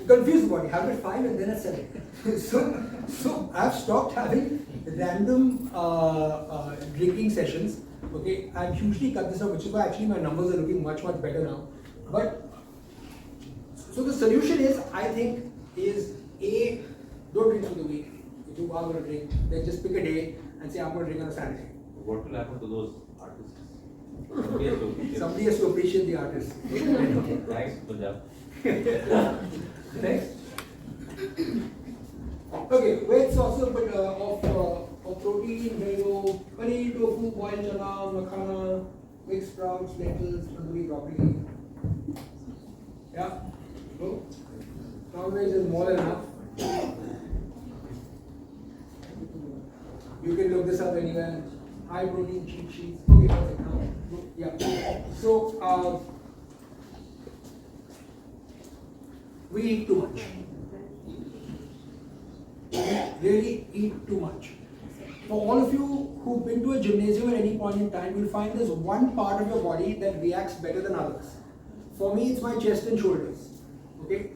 confused about it. Have at 5 and then at 7. So I've stopped having random drinking sessions. Okay, I've hugely cut this out, which is why actually my numbers are looking much better now. But so the solution is, I think, is A, don't drink through the week. If you are going to drink, then just pick a day and say, I'm going to drink on a Saturday. What will happen to those artists? Somebody has to appreciate the artist. Thanks, Punjab. Next. Okay, weight sources of protein, mayo, paneer, tofu, boiled chana, makhana, mixed sprouts, lentils, tandoori, broccoli. Yeah. So, nowadays is more than enough. You can look this up anywhere. High protein cheat sheets. Okay, perfect. Now, yeah. So, we eat too much. We really eat too much. For all of you who've been to a gymnasium at any point in time, you'll find there's one part of your body that reacts better than others. For me, it's my chest and shoulders. Okay,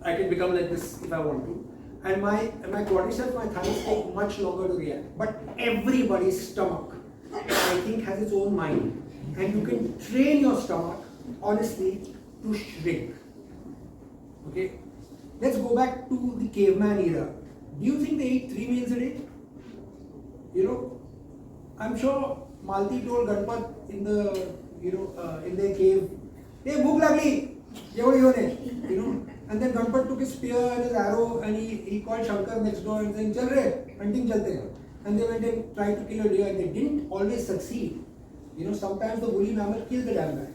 I can become like this if I want to. And my quadriceps, my thighs take much longer to react. But everybody's stomach, I think, has its own mind. And you can train your stomach, honestly, to shrink. Okay? Let's go back to the caveman era. Do you think they eat 3 meals a day? I'm sure Malti told Ganpat in the, in their cave, hey, bhook lagli, you know. And then Ganpat took his spear and his arrow and he called Shankar next door and saying, chal re, hunting chalte hain. And they went and tried to kill a deer and they didn't always succeed. Sometimes the woolly mammoth killed the damn guy.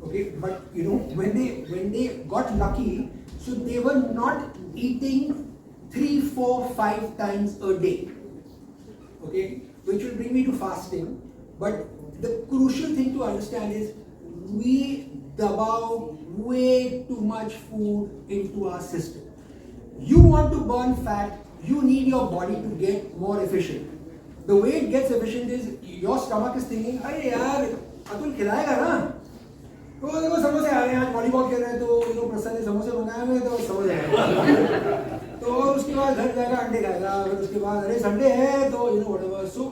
Okay, but when they got lucky, so they were not eating 3, 4, 5 times a day. Okay, which will bring me to fasting. But the crucial thing to understand is we dabao way too much food into our system. You want to burn fat, you need your body to get more efficient. The way it gets efficient is your stomach is thinking, अरे यार अतुल खिलाएगा ना? तो देखो समोसे आ रहे हैं, आज वॉलीबॉल खेल रहे हैं तो प्रसन्न ने समोसे मंगाए हुए तो समझ आएगा। तो उसके बाद घर जाएगा अंडे खाएगा, फिर उसके बाद अरे संडे है तो whatever. So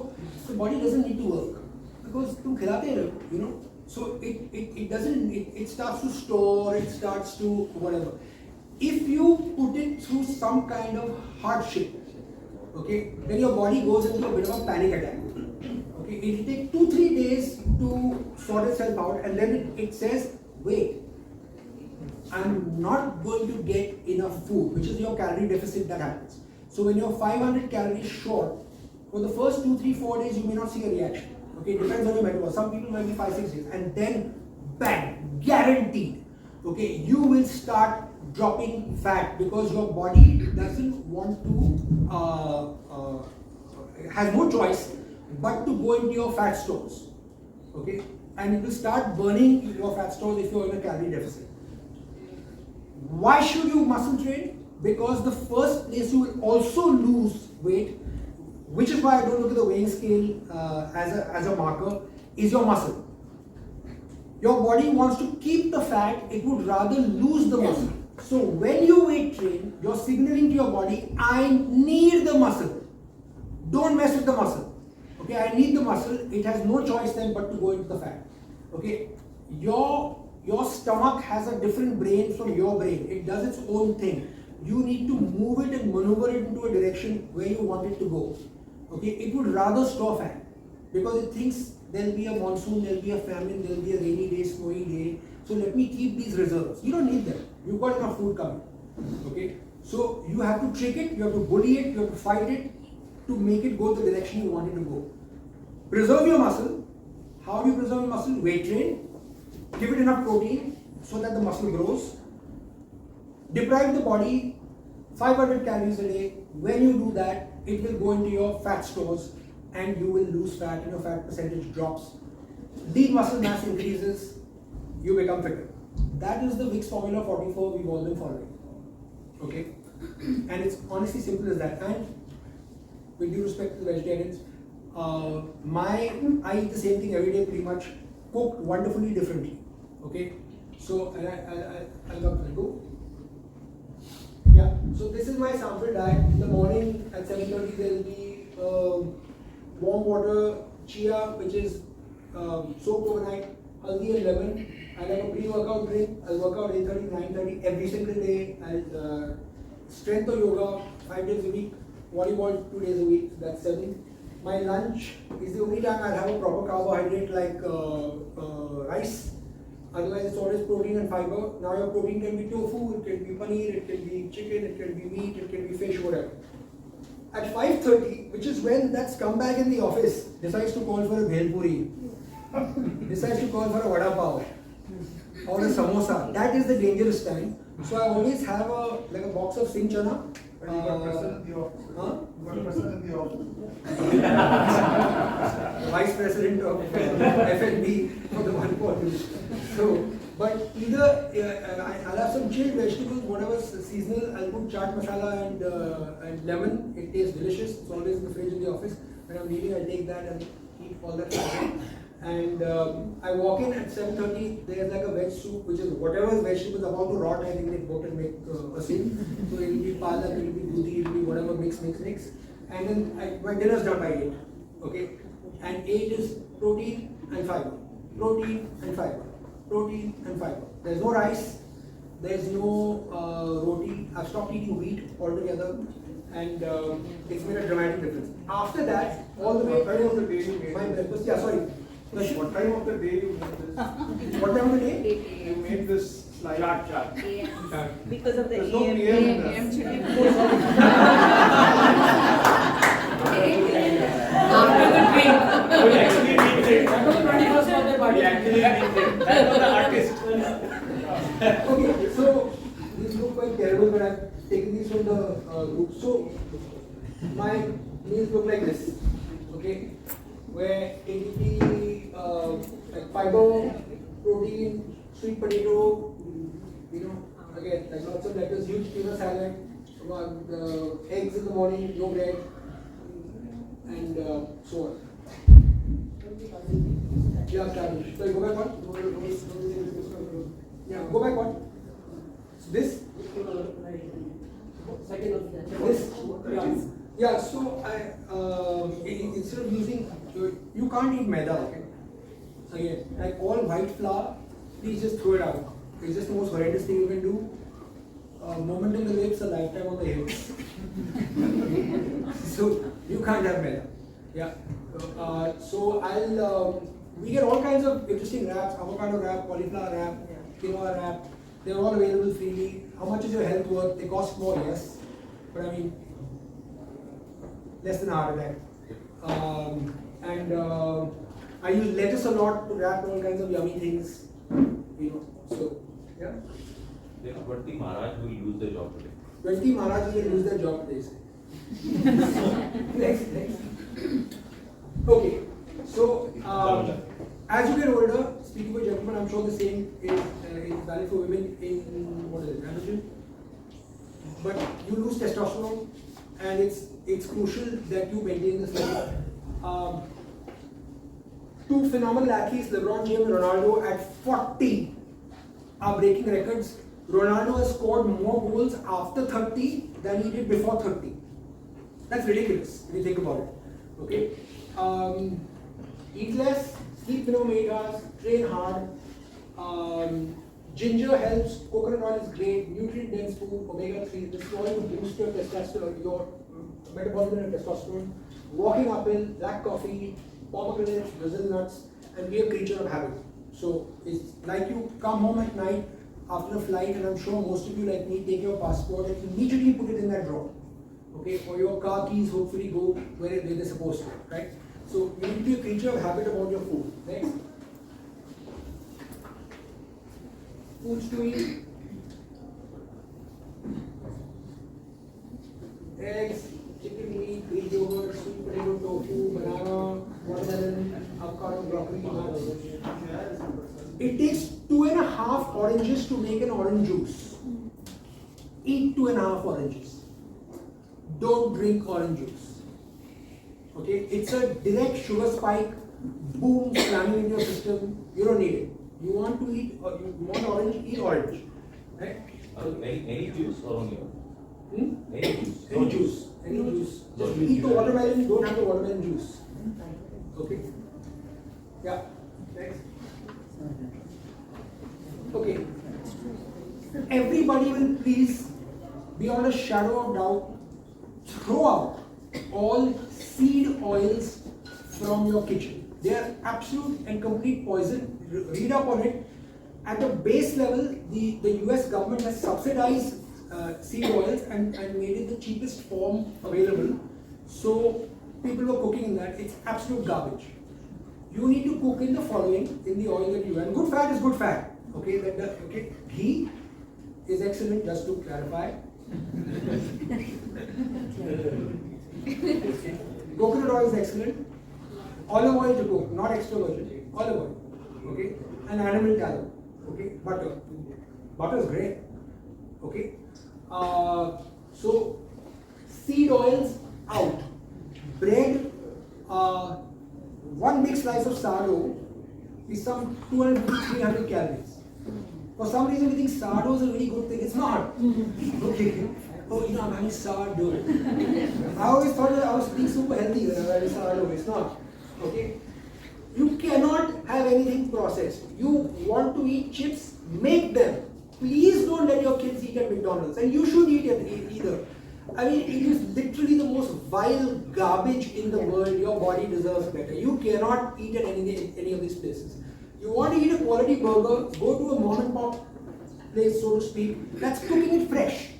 the body doesn't need to work because तुम खिलाते रहो, So it doesn't, it starts to store, it starts to whatever. If you put it through some kind of hardship, okay, then your body goes into a bit of a panic attack. Okay, it will take 2-3 days to sort itself out, and then it says, wait, I'm not going to get enough food, which is your calorie deficit that happens. So when you're 500 calories short, for the first 2, 3, 4 days, you may not see a reaction. Okay, it depends on your metabolism. Some people might be 5-6 days, and then bang, guaranteed. Okay, you will start dropping fat because your body doesn't want to, has no choice but to go into your fat stores. Okay, and it will start burning your fat stores if you're in a calorie deficit. Why should you muscle train? Because the first place you will also lose weight, which is why I don't look at the weighing scale as a marker, is your muscle. Your body wants to keep the fat, it would rather lose the muscle. So when you weight train, you're signaling to your body, I need the muscle. Don't mess with the muscle. Okay, I need the muscle. It has no choice then but to go into the fat. Okay, your stomach has a different brain from your brain. It does its own thing. You need to move it and maneuver it into a direction where you want it to go. Okay, it would rather store fat because it thinks there'll be a monsoon, there'll be a famine, there'll be a rainy day, snowy day. So let me keep these reserves. You don't need them. You've got enough food coming. Okay, so you have to trick it, you have to bully it, you have to fight it to make it go the direction you want it to go. Preserve your muscle. How do you preserve your muscle? Weight train. Give it enough protein so that the muscle grows. Deprive the body 500 calories a day. When you do that, it will go into your fat stores and you will lose fat and your fat percentage drops. Lean muscle mass increases, you become fitter. That is the Vicks Formula 44 we've all been following. Okay? And it's honestly simple as that. And with due respect to the vegetarians, I eat the same thing every day pretty much, cooked wonderfully differently. Okay? So, I'll come to go. Yeah, so this is my sample diet. In the morning at 7:30 there will be warm water, chia, which is soaked overnight, haldi and lemon. I'll have a pre-workout drink. I'll work out 8:30, 9:30 every single day. I'll strength or yoga 5 days a week, volleyball 2 days a week. That's 7. My lunch is the only time I'll have a proper carbohydrate like rice. Otherwise, it's always protein and fiber. Now, your protein can be tofu, it can be paneer, it can be chicken, it can be meat, it can be fish, whatever. At 5:30, which is when that scumbag in the office decides to call for a bhel puri, decides to call for a vada pav or a samosa, that is the dangerous time. So I always have a box of sing chana. But you got president in the office. Huh? You got president in the office. Vice president of FNB for the 1 So, but either I'll have some chilled vegetables, whatever's seasonal. I'll put chaat masala and lemon. It tastes delicious. It's always in the fridge in the office. When I'm leaving, I'll take that and eat all that. And I walk in at 7:30. There's like a veg soup, which is whatever vegetables about to rot. I think they put and make a soup. So it'll be palak, it'll be bhuti, it'll be whatever mix. And then my dinner's done by 8. Okay, and 8 is protein and fiber. Protein and fiber. Protein and fiber. There's no rice. There's no roti. I've stopped eating wheat altogether, and it's made a dramatic difference. After that, all the way of the daily my breakfast. Yeah, sorry. What time of the day you made this? What time of the day? 8 You made this slide? Chart. Because of the There's no AM. PM in that. After the drink. We actually need it. That was the 21st birthday party. We actually need it. That was the artist. Okay, so these look quite terrible, but I've taken these from the group. So my meals look like this, okay, where it will be like fiber, protein, sweet potato, you know, again like lots of lettuce, huge tuna salad, eggs in the morning, no bread, and so on. Yeah, cabbage. So you go back one. Yeah, go back one. This. This. Yeah. So instead of using, you can't eat maida. Okay. Again, like all white flour, please just throw it out. It's just the most horrendous thing you can do. Moment in the lips, a lifetime on the hips. So you can't have maida. Yeah. So we get all kinds of interesting wraps: avocado wrap, cauliflower wrap, quinoa wrap. They're all available freely. How much is your health worth? They cost more, yes, but I mean less than a heart attack. I use lettuce a lot to wrap all kinds of yummy things. You know, so yeah. There are 20 Maharaj who will use their job today. 20 Maharajas will lose their job today. Next. Okay, so as you get older, speaking for gentlemen, I'm sure the same is valid for women in what is it, androgen. But you lose testosterone, and it's crucial that you maintain this level. Two phenomenal athletes, LeBron James and Ronaldo, at 40 are breaking records. Ronaldo has scored more goals after 30 than he did before 30. That's ridiculous if you think about it. Okay. Eat less, sleep below 8 hours, train hard. Ginger helps, coconut oil is great, nutrient dense food, omega-3, this is all to boost your testosterone, your metabolism and testosterone. Walking uphill, black coffee, pomegranates, Brazil nuts, and be a creature of habit. So it's like you come home at night after a flight, and I'm sure most of you like me take your passport and immediately put it in that drawer. Okay, or your car keys hopefully go where they're supposed to, right? So you need to be a creature of habit about your food. Next. Foods to eat. Eggs, chicken meat, Greek yogurt, sweet potato, tofu, banana, watermelon, avocado, broccoli, nuts. It takes 2.5 oranges to make an orange juice. Eat 2.5 oranges. Don't drink orange juice. Okay, it's a direct sugar spike, boom, slamming in your system. You don't need it. You want to eat, you want orange, eat orange. Right? Any juice or only one? Any juice? Any juice. Any juice. Just eat the watermelon, don't have the watermelon juice. Okay? Yeah. Next. Okay. Everybody will please, beyond a shadow of doubt, throw out all seed oils from your kitchen. They are absolute and complete poison. Read up on it. At the base level, the US government has subsidized seed oils and made it the cheapest form available. So people were cooking in that. It's absolute garbage. You need to cook in the following, in the oil that you have. Good fat is good fat. Okay, okay. Ghee is excellent, just to clarify. Coconut oil is excellent. Olive oil to cook, not extra virgin. Olive oil. Okay, and animal tallow. Okay, butter. Butter is great. Okay. So seed oils out. Bread. One big slice of sourdough is some 200-300 calories. For some reason, we think sourdough is a really good thing. It's not. Okay. Oh, you know, I'm having sourdough. I always thought that I was being super healthy when I was having sourdough. It's not. Okay. You cannot have anything processed. You want to eat chips, make them. Please don't let your kids eat at McDonald's, and you should eat it either. I mean, it is literally the most vile garbage in the world. Your body deserves better. You cannot eat at any of these places. You want to eat a quality burger, go to a mom and pop place, so to speak, that's cooking it fresh.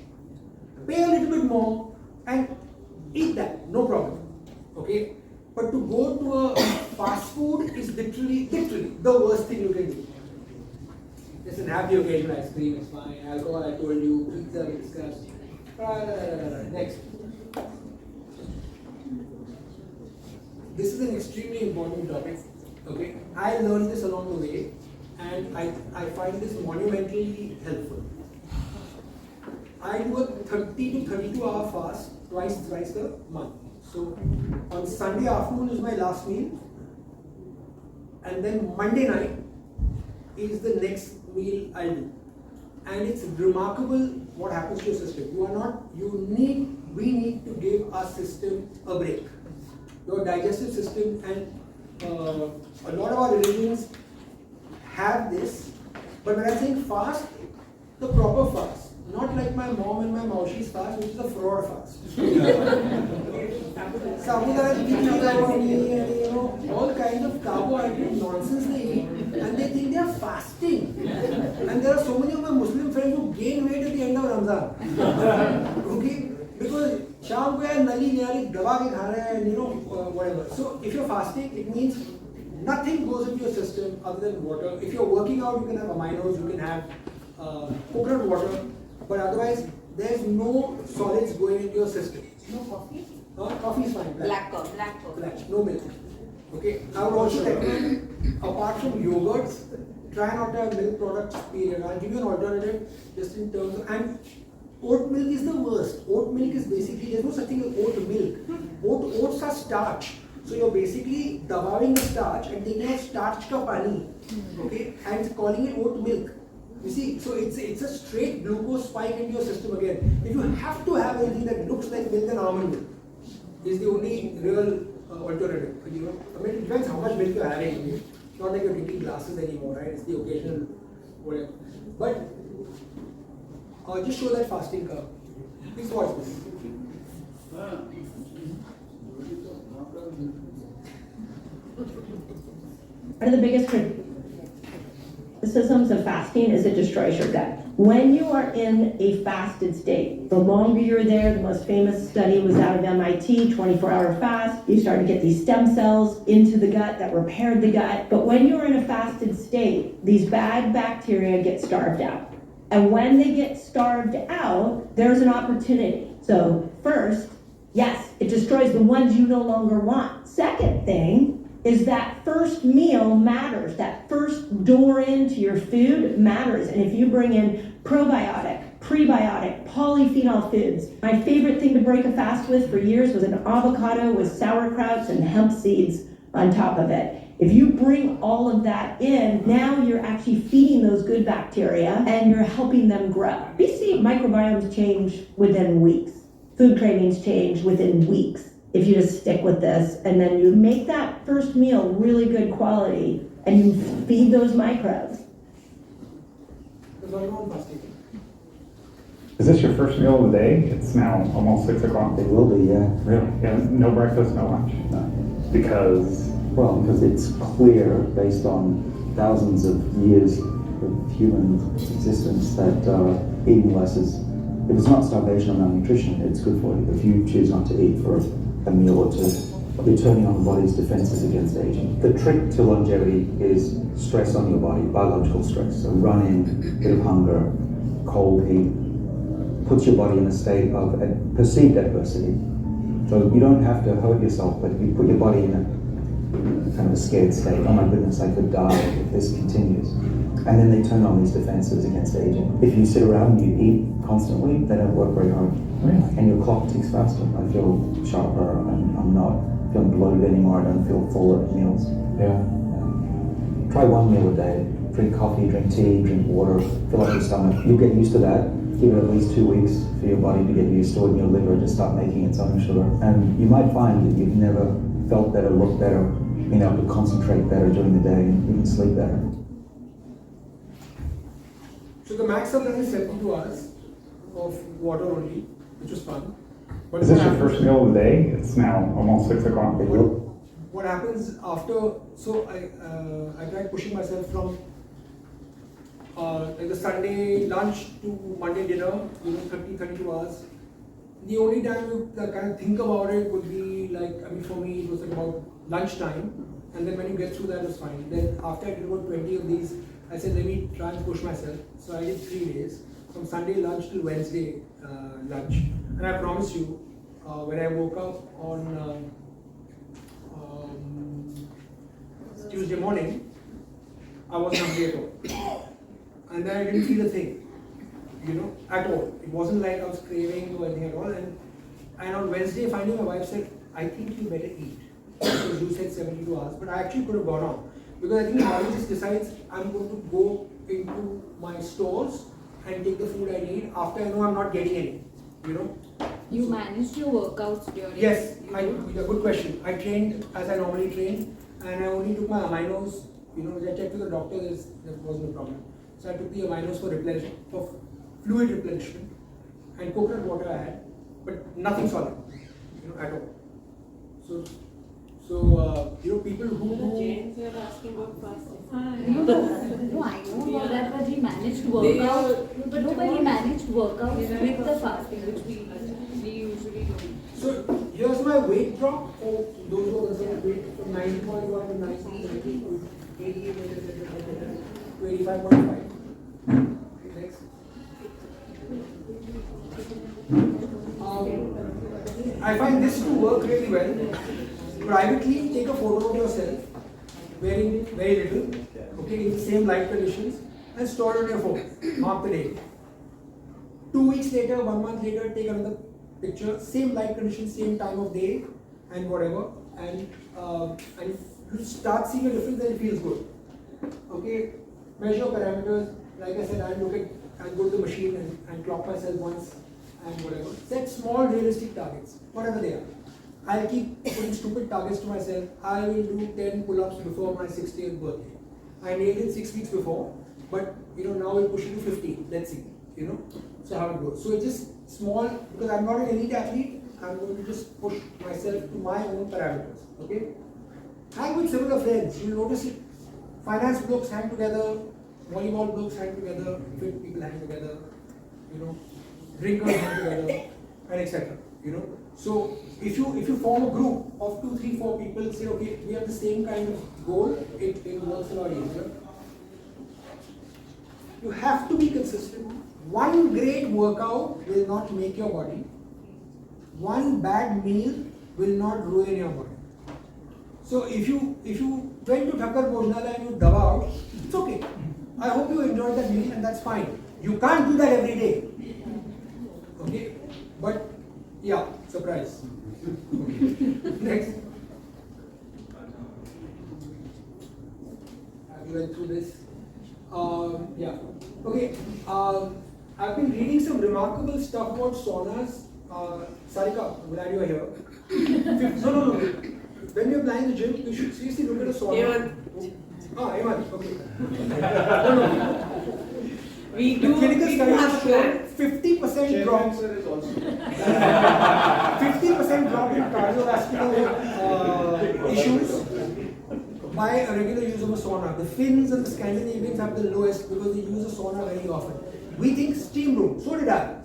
Pay a little bit more and eat that, no problem. Okay? But to go to a fast food is literally the worst thing you can do. Listen, have the occasional ice cream, it's fine. Alcohol, I told you. Pizza, we discussed. Next. This is an extremely important topic. Okay? I learned this along the way and I find this monumentally helpful. I do a 30 to 32 hour fast twice a month. So on Sunday afternoon is my last meal, and then Monday night is the next meal I do. And it's remarkable what happens to your system. We need to give our system a break. Your digestive system, and a lot of our religions have this, but when I'm saying fast, the proper fast. Not like my mom and my maushi's fast, which is a fraud fast. All kinds of carbohydrate nonsense they eat, and they think they are fasting. And there are so many of my Muslim friends who gain weight at the end of Ramzan. Okay? Because sham ko yaar nali niyali dawa ke kha rahe hain, whatever. So if you're fasting, it means nothing goes into your system other than water. If you're working out, you can have aminos, you can have coconut water. But otherwise, there's no solids going into your system. No coffee? Coffee is fine. Black coffee. Black, no milk. Okay. I would also recommend, apart from yogurts, try not to have milk products. Period. I'll give you an alternative, just in terms of, and oat milk is the worst. Oat milk is basically, there's no such thing as oat milk. Oats are starch. So you're basically dabawing the starch and taking a starch ka pani, okay, and calling it oat milk. You see, so it's a straight glucose spike into your system again. If you have to have anything that looks like milk, and almond milk is the only real alternative. I mean, it depends how much milk you're having. It's not like you're drinking glasses anymore, right? It's the occasional whatever. But just show that fasting curve. Please watch this. One of the biggest criticisms of fasting is it destroys your gut. When you are in a fasted state, the longer you're there, the most famous study was out of MIT, 24-hour fast. You start to get these stem cells into the gut that repaired the gut. But when you're in a fasted state, these bad bacteria get starved out. And when they get starved out, there's an opportunity. So first, yes, it destroys the ones you no longer want. Second thing is that first meal matters. That first door into your food matters. And if you bring in probiotic, prebiotic, polyphenol foods. My favorite thing to break a fast with for years was an avocado with sauerkrauts and hemp seeds on top of it. If you bring all of that in, now you're actually feeding those good bacteria and you're helping them grow. We see microbiomes change within weeks. Food cravings change within weeks if you just stick with this, and then you make that first meal really good quality and you feed those microbes. Is this your first meal of the day? It's now almost 6 o'clock. It will be, yeah. Really? Yeah, no breakfast, no lunch? No. Because? Well, because it's clear, based on thousands of years of human existence, that eating less is, if it's not starvation or malnutrition, it's good for you. If you choose not to eat for a meal or two, you're turning on the body's defenses against aging. The trick to longevity is stress on your body, biological stress. So running, bit of hunger, cold, heat, puts your body in a state of perceived adversity. So you don't have to hurt yourself, but you put your body in a kind of a scared state. Oh my goodness, I could die if this continues. And then they turn on these defenses against aging. If you sit around and you eat constantly, they don't work very hard. Really? And your clock ticks faster. I feel sharper, I'm not feeling bloated anymore, I don't feel full at meals. Yeah. Try one meal a day. Drink coffee, drink tea, drink water, fill up your stomach. You'll get used to that. Give it at least 2 weeks for your body to get used to it and your liver to start making its own sugar. And you might find that you've never felt better, looked better, been able to concentrate better during the day, and even sleep better. So the max of that is 72 hours of water only, which was fun. But Is this your first meal of the day? It's now almost 6 o'clock. what happens after, so I tried pushing myself from like the Sunday lunch to Monday dinner, 32 hours. The only time you kind of think about it would be like, I mean, for me, it was like about lunchtime. And then when you get through that, it's fine. Then after I did about 20 of these, I said, let me try and push myself. So I did 3 days, from Sunday lunch till Wednesday lunch. And I promise you, when I woke up on Tuesday morning, I wasn't hungry at all. And then I didn't feel a thing, at all. It wasn't like I was craving or anything at all. And on Wednesday, finally my wife said, I think you better eat. Because you said 72 hours, but I actually could have gone on. Because I think the body just decides I'm going to go into my stores and take the food I need after I know I'm not getting any, You managed your workouts during. Yes, good question. I trained as I normally train, and I only took my aminos, which I checked with the doctor, there wasn't a problem. So I took the aminos for replenishment, for fluid replenishment, and coconut water I had, but nothing solid, at all. So, people who do. James, you're asking about fasting. No, I know that, but he managed workout. But nobody managed workout with the fasting, which we usually do. So here's my weight drop for those who are concerned weight from 90.1 to 90 to 88 to 85.5. Next. I find this to work really well. Privately, take a photo of yourself wearing very little, okay, in the same light conditions, and store it on your phone. Mark the day. 2 weeks later, 1 month later, take another picture, same light conditions, same time of day, and whatever, and you start seeing a difference, then it feels good. Okay, measure parameters. Like I said, I'll go to the machine and clock myself once, and whatever. Set small, realistic targets, whatever they are. I'll keep putting stupid targets to myself. I will do 10 pull-ups before my 60th birthday. I nailed it 6 weeks before, but now we'll push it to 50. Let's see, so how it goes. So it's just small, because I'm not an elite athlete. I'm going to just push myself to my own parameters. Okay. Hang with similar friends. You'll notice it. Finance blokes hang together. Volleyball blokes hang together. Fit people hang together. Drinkers hang together, and etc. So if you form a group of 2, 3, 4 people, say, okay, we have the same kind of goal, it works a lot easier. You have to be consistent. One great workout will not make your body. One bad meal will not ruin your body. So if you went to Thakkar Bhojnalaya and you daba out, it's okay. I hope you enjoyed that meal, and that's fine. You can't do that every day. Okay? But yeah, surprise. Next. We went through this. Yeah. Okay. I've been reading some remarkable stuff about saunas. Sarika, glad you're here. No. When you're planning the gym, you should seriously look at a sauna. Eman, okay. No. We The do. clinical We studies have show plans. 50% drop. 50% drop in cardiovascular issues by a regular use of a sauna. The Finns and the Scandinavians have the lowest because they use a sauna very often. We think steam room, so did I.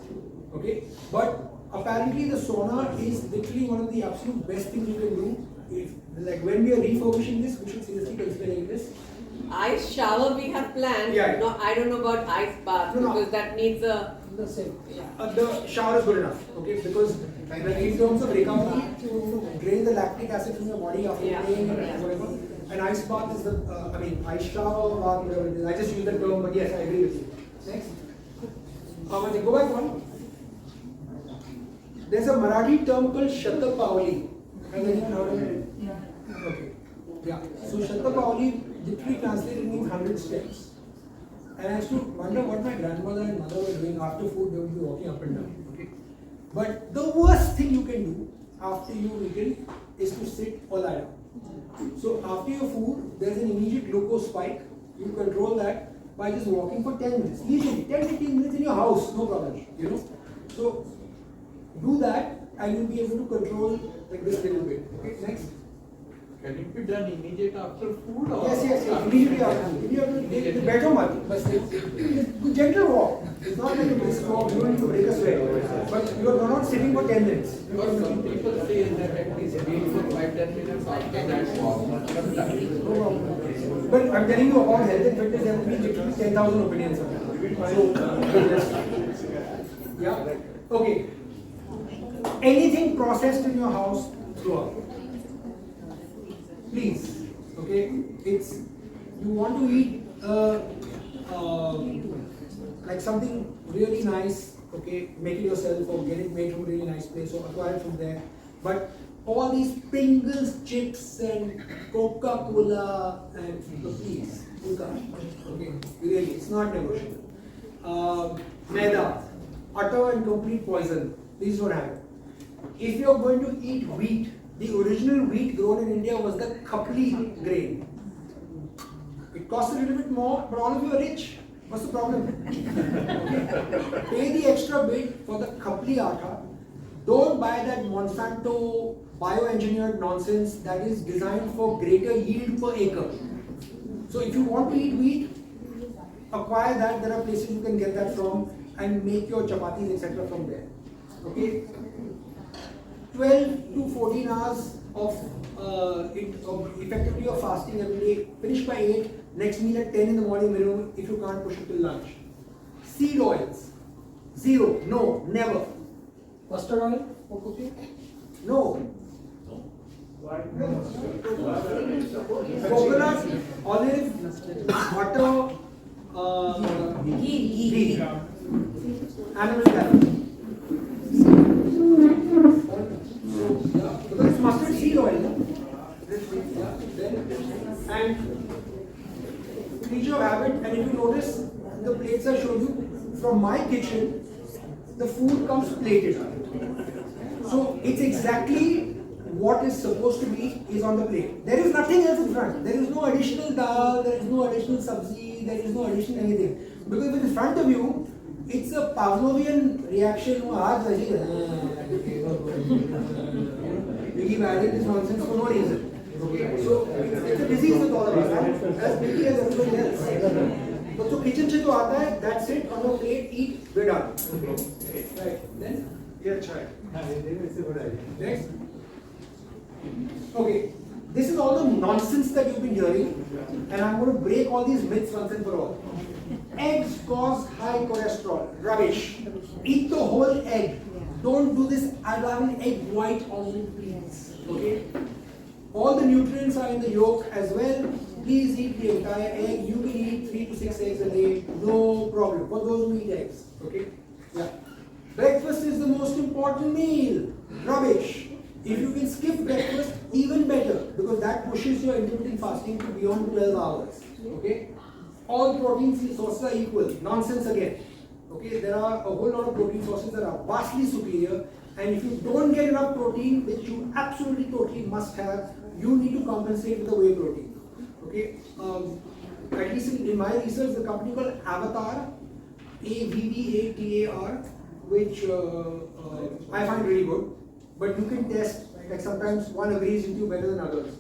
Okay, but apparently the sauna is literally one of the absolute best things you can do. Like when we are refurbishing this, we should seriously consider this. Ice shower we have planned. Yeah. No, I don't know about ice bath because that needs a. The same. The shower is good enough, okay? Because in terms of recovery, to drain the lactic acid from your body after playing and whatever, an ice bath is the, ice shower, bath, whatever it is. I just use that term, but yes, I agree with you. Next. Go back one. There's a Marathi term called Shatapavali. Has anyone heard of it? Yeah. Okay. Yeah. So Shatapavali literally translated means 100 steps. And I used to wonder what my grandmother and mother were doing after food. They would be walking up and down. Okay. But the worst thing you can do after you've eaten is to sit or lie down. So after your food, there's an immediate glucose spike. You control that by just walking for 10 minutes. Easily, 10-15 minutes in your house, no problem. So do that. and you'll be able to control like this little bit. Okay, next. Can it be done immediate after food or? Yes, immediately after. You have to take the better one, but it's gentle walk. It's not like a brisk walk, you don't need to break a sweat. But you're not sitting for 10 minutes. Because some people say that at least wait for 5-10 minutes after that walk. No problem. But I'm telling you about health and fitness, there will be literally 10,000 opinions on that. So, yeah. Okay. Anything processed in your house, throw out. Please. Okay. It's you want to eat like something really nice. Okay. Make it yourself or get it made from a really nice place or acquire it from there. But all these Pringles chips and Coca-Cola and please, you can't. Okay, really, it's not negotiable. Maida, utter and complete poison. This is what happened. If you're going to eat wheat, the original wheat grown in India was the khapli grain. It costs a little bit more, but all of you are rich. What's the problem? Okay. Pay the extra bit for the khapli atta. Don't buy that Monsanto bioengineered nonsense that is designed for greater yield per acre. So if you want to eat wheat, acquire that. There are places you can get that from and make your chapatis etc. from there. Okay. 12 to 14 hours of effectively of fasting every day. Finish by 8. Next meal at 10 in the morning minimum if you can't push it till lunch. Seed oils. 0. No. Never. Mustard oil for cooking? No. Coconut, olive, butter, ghee, animal tallow. Because it's mustard seed oil, no? And creature of habit, and if you notice the plates I showed you from my kitchen, the food comes plated. So it's exactly what is supposed to be is on the plate. There is nothing else in front. There is no additional dal, there is no additional sabzi, there is no additional anything. Because if it's in front of you, it's a Pavlovian reaction. You keep adding this nonsense for no reason. Okay, so it's a disease with all of us, as big as everybody else. But so kitchen se to aata hai, that's it, on your plate, eat, we're done. Right, then? Yeah, try. Next. Okay, this is all the nonsense that you've been hearing, and I'm going to break all these myths once and for all. Eggs cause high cholesterol. Rubbish. Eat the whole egg. Don't do this, I'll have an egg white only, please. Okay? All the nutrients are in the yolk as well. Please eat the entire egg. You can eat 3 to 6 eggs a day, no problem. For those who eat eggs. Okay? Yeah. Breakfast is the most important meal. Rubbish. If you can skip breakfast, even better, because that pushes your intermittent fasting to beyond 12 hours. Okay? All protein sources are equal. Nonsense again. Okay? There are a whole lot of protein sources that are vastly superior, and if you don't get enough protein, which you absolutely totally must have, you need to compensate with the whey protein. Okay? At least in my research, the company called Avatar, AVVATAR, which I find really good. But you can test, like sometimes one agrees with you better than others.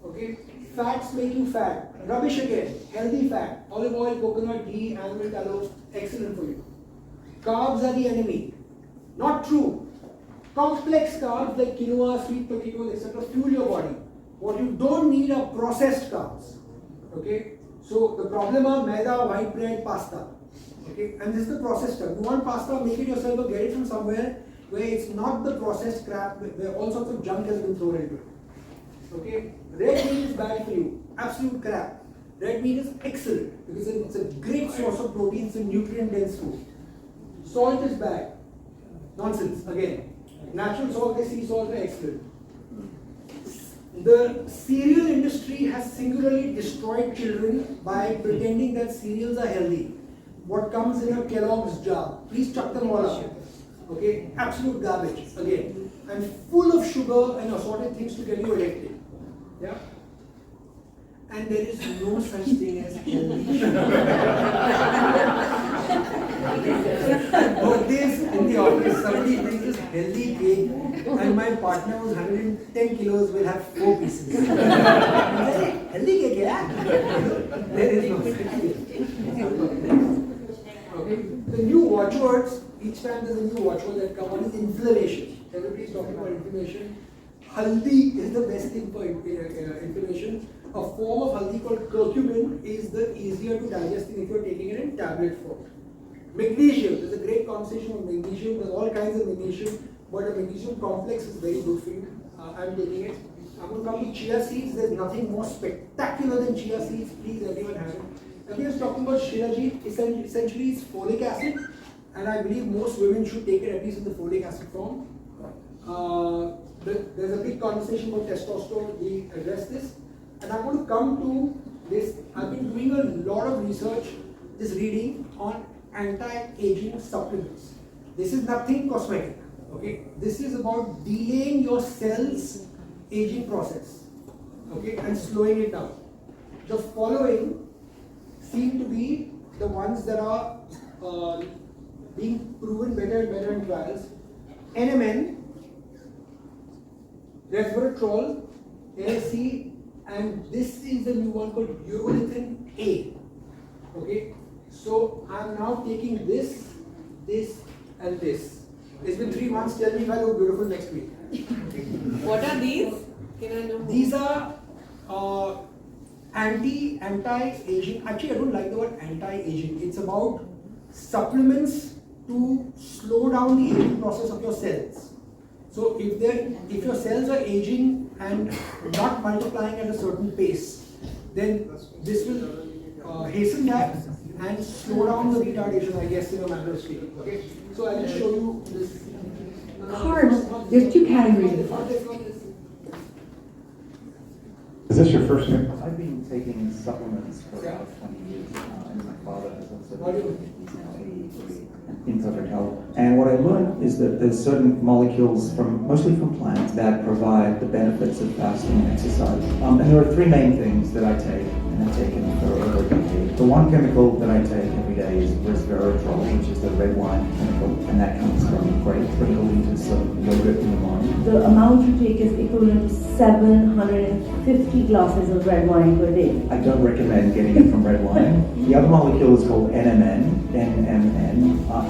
Okay? Fats make you fat. Rubbish again. Healthy fat. Olive oil, coconut, ghee, animal tallow, excellent for you. Carbs are the enemy. Not true. Complex carbs like quinoa, sweet potatoes, etc. fuel your body. What you don't need are processed carbs. Okay? So the problem are maida, white bread, pasta. Okay? And this is the processed stuff. You want pasta, make it yourself or get it from somewhere where it's not the processed crap, where all sorts of junk has been thrown into it. Okay? Red meat is bad for you. Absolute crap. Red meat is excellent because it's a great source of protein. It's a nutrient-dense food. Salt is bad. Nonsense. Again, natural salt and sea salt are excellent. The cereal industry has singularly destroyed children by pretending that cereals are healthy. What comes in a Kellogg's jar? Please chuck them all out. Okay, absolute garbage again, and full of sugar and assorted things to get you addicted. Yeah, and there is no such thing as healthy sugar. Birthdays in the office, somebody brings this healthy cake and my partner who's 110 kilos will have 4 pieces. Healthy cake, yeah? There is no okay. The new watchwords, each time there's a new watchword that comes, one is inflammation. Everybody's talking about inflammation. Haldi is the best thing for inflammation. A form of haldi called curcumin is the easier to digest thing if you're taking it in tablet form. Magnesium, there's a great conversation on magnesium. There's all kinds of magnesium, but a magnesium complex is very good for you. I'm taking it. I'm going to come to chia seeds. There's nothing more spectacular than chia seeds. Please, everyone have it. Everyone's talking about shilajit. Essentially, it's folic acid, and I believe most women should take it at least in the folic acid form. There's a big conversation about testosterone. We address this, and I'm going to come to this. I've been doing a lot of research, this reading on anti-aging supplements. This is nothing cosmetic. Okay, this is about delaying your cells' aging process. Okay, and slowing it down. The following seem to be the ones that are being proven better and better in trials. NMN, resveratrol, LC, and this is the new one called urolithin A. Okay, so I'm now taking this, and this. It's been 3 months. Tell me if I look beautiful next week. What are these? Can I know more? These are anti-aging. Actually, I don't like the word anti-aging. It's about supplements to slow down the aging process of your cells. So if your cells are aging and not multiplying at a certain pace, then this will hasten that and slow down the retardation, I guess, in a manner of speaking. Okay, so I'll just show you this. Carbs. There's 2 categories of carbs. Is this your first name? I've been taking supplements for about 20 years and my father has also he's now 83 in perfect health. And what I learned is that there's certain molecules mostly from plants that provide the benefits of fasting and exercise. And there are 3 main things that I take, and I've taken for over a decade. The one chemical that I take every day is resveratrol, which is the red wine chemical, and that comes from grapes, critical liters of yogurt in the morning. The amount you take is equivalent to 750 glasses of red wine per day. I don't recommend getting it from red wine. The other molecule is called NMN.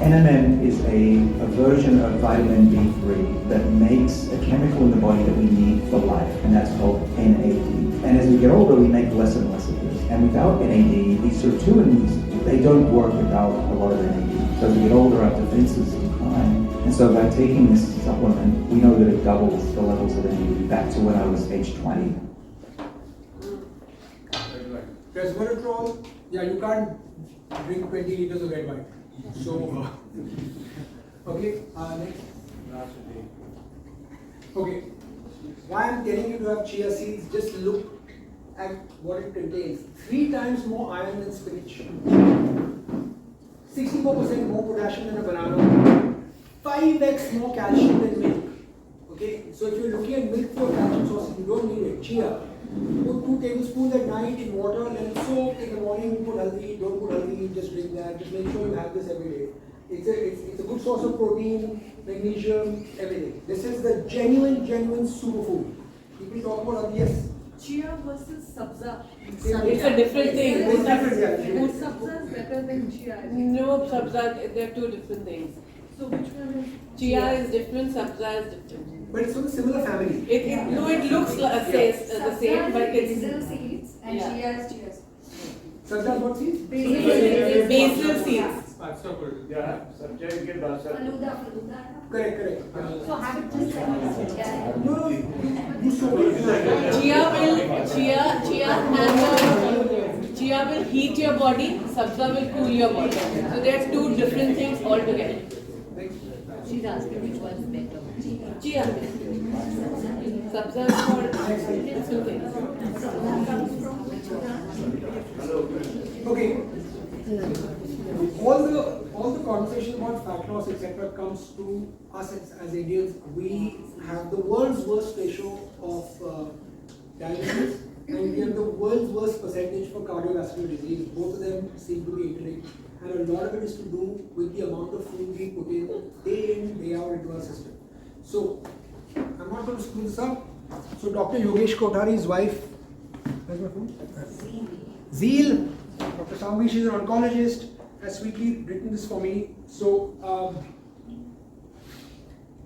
NMN is a version of vitamin B3 that makes a chemical in the body that we need for life, and that's called NAD. And as we get older, we make less and less of this. And without NAD, these sirtuins, they don't work without a lot of NAD. So as we get older, our defenses decline. And so by taking this supplement, we know that it doubles the levels of NAD back to when I was age 20. Resveratrol, yeah, you can't drink 20 liters of red wine. So, okay, next. Okay, why I'm telling you to have chia seeds, just look at what it contains. 3 times more iron than spinach, 64% more potassium than a banana, 5x more calcium than milk. Okay, so if you're looking at milk for calcium sources, you don't need it. Chia, put 2 tablespoons at night in water, let it soak. In the morning, you put haldi, don't put haldi, just drink that. Just make sure you have this every day. It's a good source of protein, magnesium, everything. This is the genuine superfood. People talk about yes. Chia versus sabza. It's a different thing. It's different, yeah. Sabza is better than chia. No, sabza, they're 2 different things. So which one is? Chia is different, sabza is different. But it's from a similar family. No, it looks like the same, but it's basil seeds and chia is chia. Sabza what seeds? basil seeds. Yeah, subject ke basar. Faluda. Correct. So have it just like this. No, you soak it. Chia will heat your body, sabza will cool your body. So there are 2 different things altogether. She's asking which one is better. Chia. Sabza is for different things. Okay. All the conversation about fat loss, etc., comes to us as Indians. We have the world's worst ratio of diabetes, and we have the world's worst percentage for cardiovascular disease. Both of them seem to be interlinked, and a lot of it is to do with the amount of food we put in, day out into our system. So, I'm not going to screw this up. So, Dr. Yogesh Kothari's wife, where's my phone? Zeel, Dr. Samvi, she's an oncologist, has sweetly written this for me. So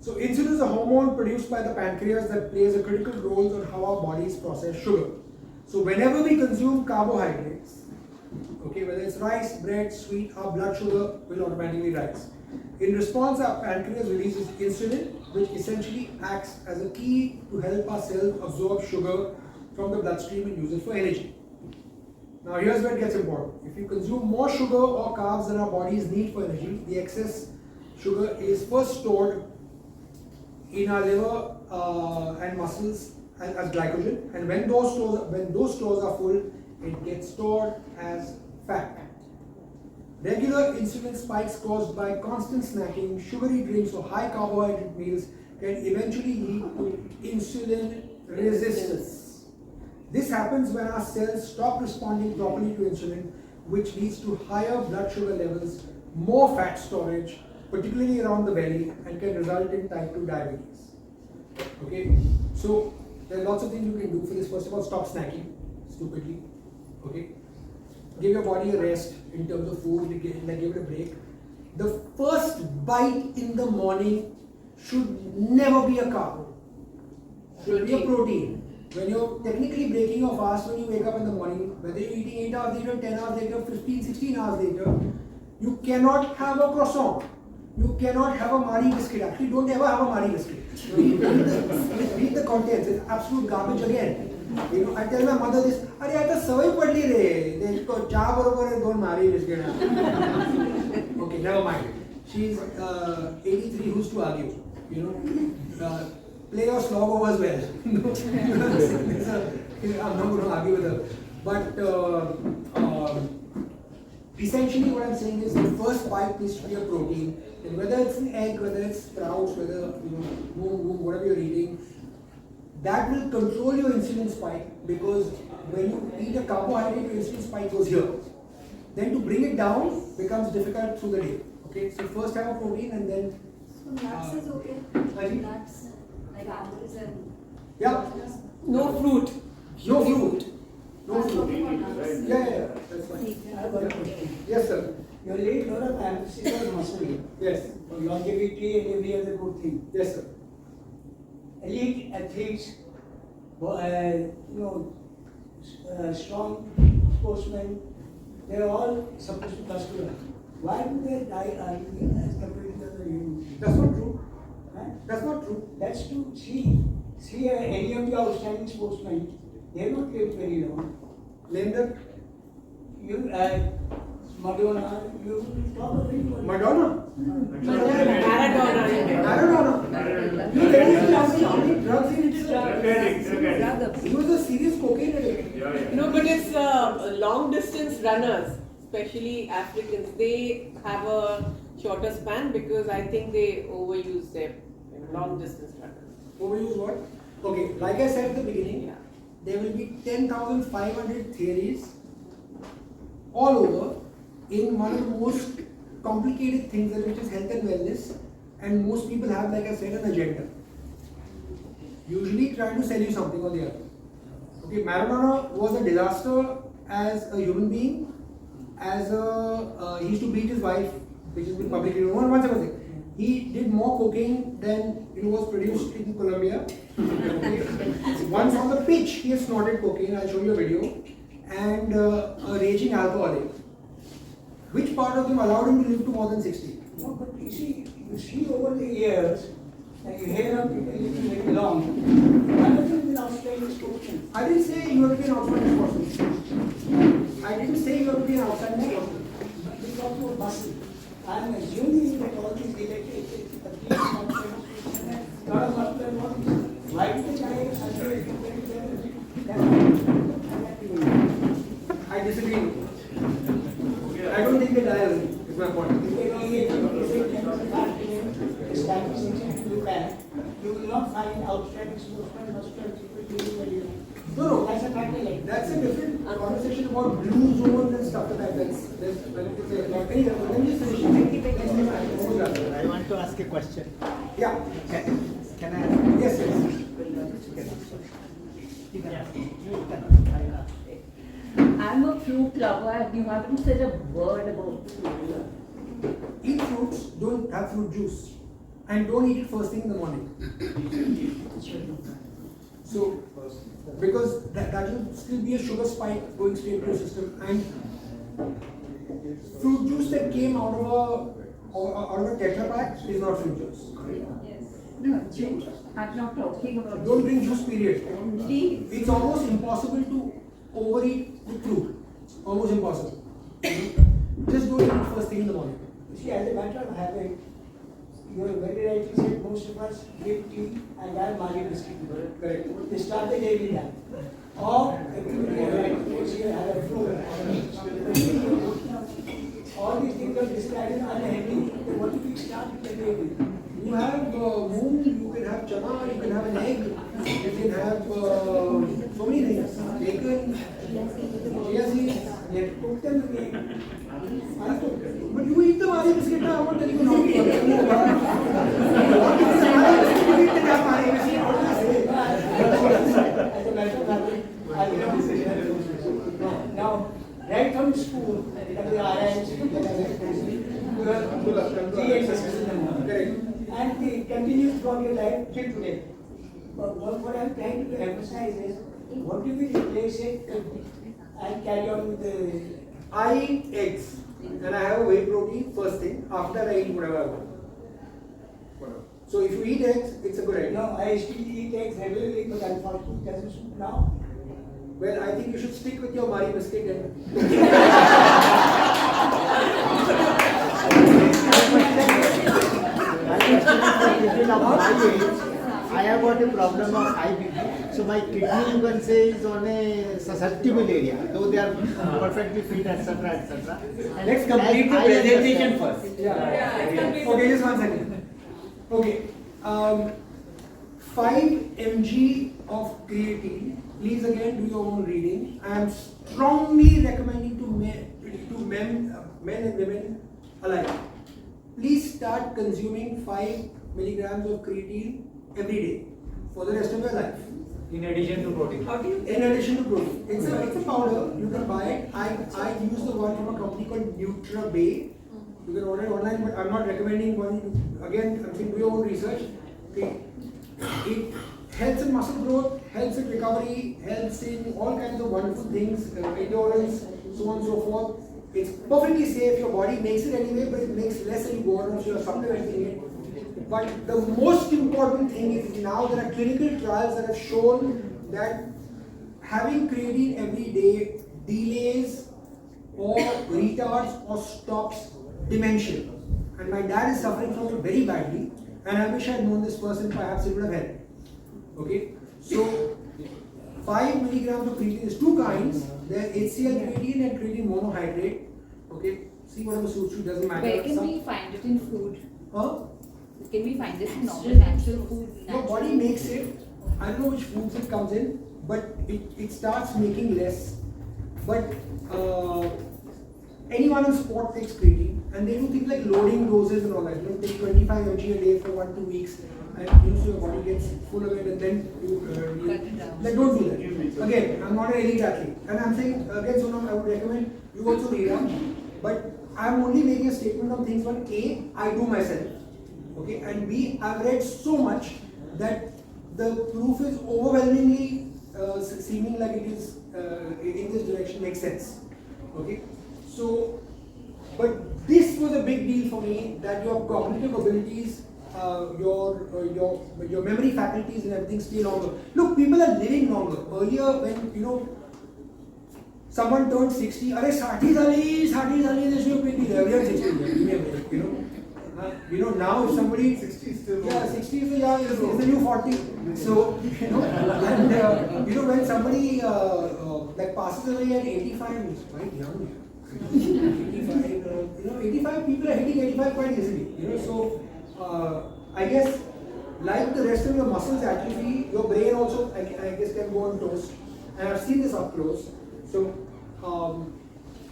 insulin is a hormone produced by the pancreas that plays a critical role in how our bodies process sugar. So whenever we consume carbohydrates, okay, whether it's rice, bread, sweet, our blood sugar will automatically rise. In response, our pancreas releases insulin, which essentially acts as a key to help our cells absorb sugar from the bloodstream and use it for energy. Now here's where it gets important. If you consume more sugar or carbs than our bodies need for energy, the excess sugar is first stored in our liver and muscles as glycogen, and when those stores are full, it gets stored as fat. Regular insulin spikes caused by constant snacking, sugary drinks, or high carbohydrate meals can eventually lead to insulin resistance. This happens when our cells stop responding properly to insulin, which leads to higher blood sugar levels, more fat storage, particularly around the belly, and can result in type 2 diabetes. Okay, so there are lots of things you can do for this. First of all, stop snacking stupidly. Okay, give your body a rest in terms of food, like give it a break. The first bite in the morning should never be a carb, should be a protein. When you're technically breaking your fast when you wake up in the morning, whether you're eating 8 hours later, 10 hours later, 15, 16 hours later, you cannot have a croissant. You cannot have a Marie biscuit. Actually, don't ever have a Marie biscuit. Read the contents. It's absolute garbage again. You know, I tell my mother this. Are I just savai padli re. Then cha barobar don't Marie biscuit. Okay, never mind. She's 83. Who's to argue? You know. Play your slog over as well. I'm not going to argue with her. But essentially what I'm saying is the first bite needs to be a protein. And whether it's an egg, whether it's sprouts, whether whatever you're eating, that will control your insulin spike, because when you eat a carbohydrate, your insulin spike goes here. Then to bring it down becomes difficult through the day. Okay, so first have a protein and then. So nuts is okay. Nuts. Like apples and yeah. No fruit. No fruit. No fruit. Yeah, that's fine. I have one question. Yes, sir. You laid a lot of emphasis on muscle. Yes. For longevity and every other good thing. Yes, sir. Elite athletes, strong sportsmen, they're all supposed to be muscular. Why do they die early as compared to the humans? That's not true. That's not true. That's true. See any of the outstanding sportsmen, they have not lived very long. Name them. Madonna, you probably Madonna. Maradona. You ready to ask me how many drugs he did? He was a serious cocaine addict. No, but it's long distance runners, especially Africans. They have a shorter span because I think they overuse their long distance runners. Overuse what? Okay, like I said at the beginning, there will be 10,500 theories all over in one of the most complicated things, which is health and wellness, and most people have, like I said, an agenda. Usually trying to sell you something or the other. Okay, Maradona was a disaster as a human being, he used to beat his wife, which has been publicly known. One second. He did more cocaine than was produced in Colombia. Okay. Once on the pitch, he has snorted cocaine. I'll show you a video. And a raging alcoholic. Which part of him allowed him to live to more than 60? No, but you see over the years, and you hear of people living very long. Why have you been outstanding sportsman? I didn't say you have to be an outstanding sportsman. I didn't say you have to be an outstanding sportsman. But we talk about muscle. I'm assuming that all these athletes have a lot of muscle and bodies. Why do they die I disagree. I don't think they die early, is my point. You will not find outstanding sportsmen, muscular people doing very well. No, That's a fact. That's a different conversation about blue zones and stuff like that. Let me just finish. I want to ask a question. Yeah. Can I? Yes, yes. I'm a fruit lover and you haven't said a word about fruit. Eat fruits, don't have fruit juice. And don't eat it first thing in the morning. So, because that will still be a sugar spike going straight to your system. And fruit juice that came out of a Tetra Pak is not fruit juice. No, juice. I'm not talking about Don't drink juice, period. only. It's almost impossible to overeat with fruit. Almost impossible. Just don't eat it first thing in the morning. See, as a matter of habit, you are very rightly said, most of us drink tea and have Mali biscuit. Correct. They start the day with that. Or activity have a fruit. All these things are described as unhealthy. What do we start the day with? You have moong, you can have chana, you can have an egg, you can have so many things. Bacon, chia seeds, cook them again. But you eat the Mali biscuit, I won't tell you not to. What is the Mali biscuit? You eat the Mali biscuit, what do you say? As a matter of fact, I will have this now, right from school, that is RIMC, you have 3 exercises in the morning. Correct. And they continue throughout your life till today. But what I'm trying to emphasize is, what do we replace it and carry on with the... I eat eggs and I have a whey protein first thing. After that, I eat whatever I want. So if you eat eggs, it's a good idea. No, I still eat eggs regularly, but unfortunately it doesn't suit now. Well, I think you should stick with your Mali biscuit and. I have got a problem of high BP, so my kidney, you can say, is on a susceptible area, though they are perfectly fit, etc., etc. Let's complete the presentation first. Okay, just 1 second. Okay, 5 mg of creatine. Please again do your own reading. I am strongly recommending to men and women alike. Please start consuming 5 milligrams of creatine every day for the rest of your life. In addition to protein. In addition to protein. It's a powder, you can buy it. I use the one from a company called NutraBay. You can order it online, but I'm not recommending one. Again, I'm saying do your own research. Okay. It helps in muscle growth, helps in recovery, helps in all kinds of wonderful things, endurance, so on and so forth. It's perfectly safe, your body makes it anyway, but it makes less and you go on, so you're supplementing it. But the most important thing is now there are clinical trials that have shown that having creatine every day delays or retards or stops dementia. And my dad is suffering from it very badly, and I wish I had known this person, perhaps it would have helped. Okay, so 5 milligrams of creatine is 2 kinds. There are HCl creatine and creatine monohydrate. Okay, see whatever suits you, doesn't matter. Where can we find it in food? Huh? Can we find this in normal natural food? Your body makes it. I don't know which foods it comes in, but it starts making less. But anyone in sport takes creatine, and they do things like loading doses and all that. You know, take 25 mg a day for 1-2 weeks, and so your body gets full of it, and then you like, don't do that. Again, I'm not an elite athlete, and I'm saying again, Sonam, I would recommend you also read up. But I'm only making a statement on things. One, A, I do myself. Okay, and B, I've read so much that the proof is overwhelmingly seeming like it is in this direction makes sense. Okay, so, but this was a big deal for me, that your cognitive abilities, your memory faculties and everything stay longer. Look, people are living longer. Earlier, when someone turned 60, "Arey, 60 sali, they should be there. We are 60, now if somebody 60 is still 60 is the new 40. So and when somebody like passes away at 85, it's quite young. 85, 85 people are hitting 85 quite easily. So I guess like the rest of your muscles atrophy, your brain also I guess can go on toast. And I've seen this up close. So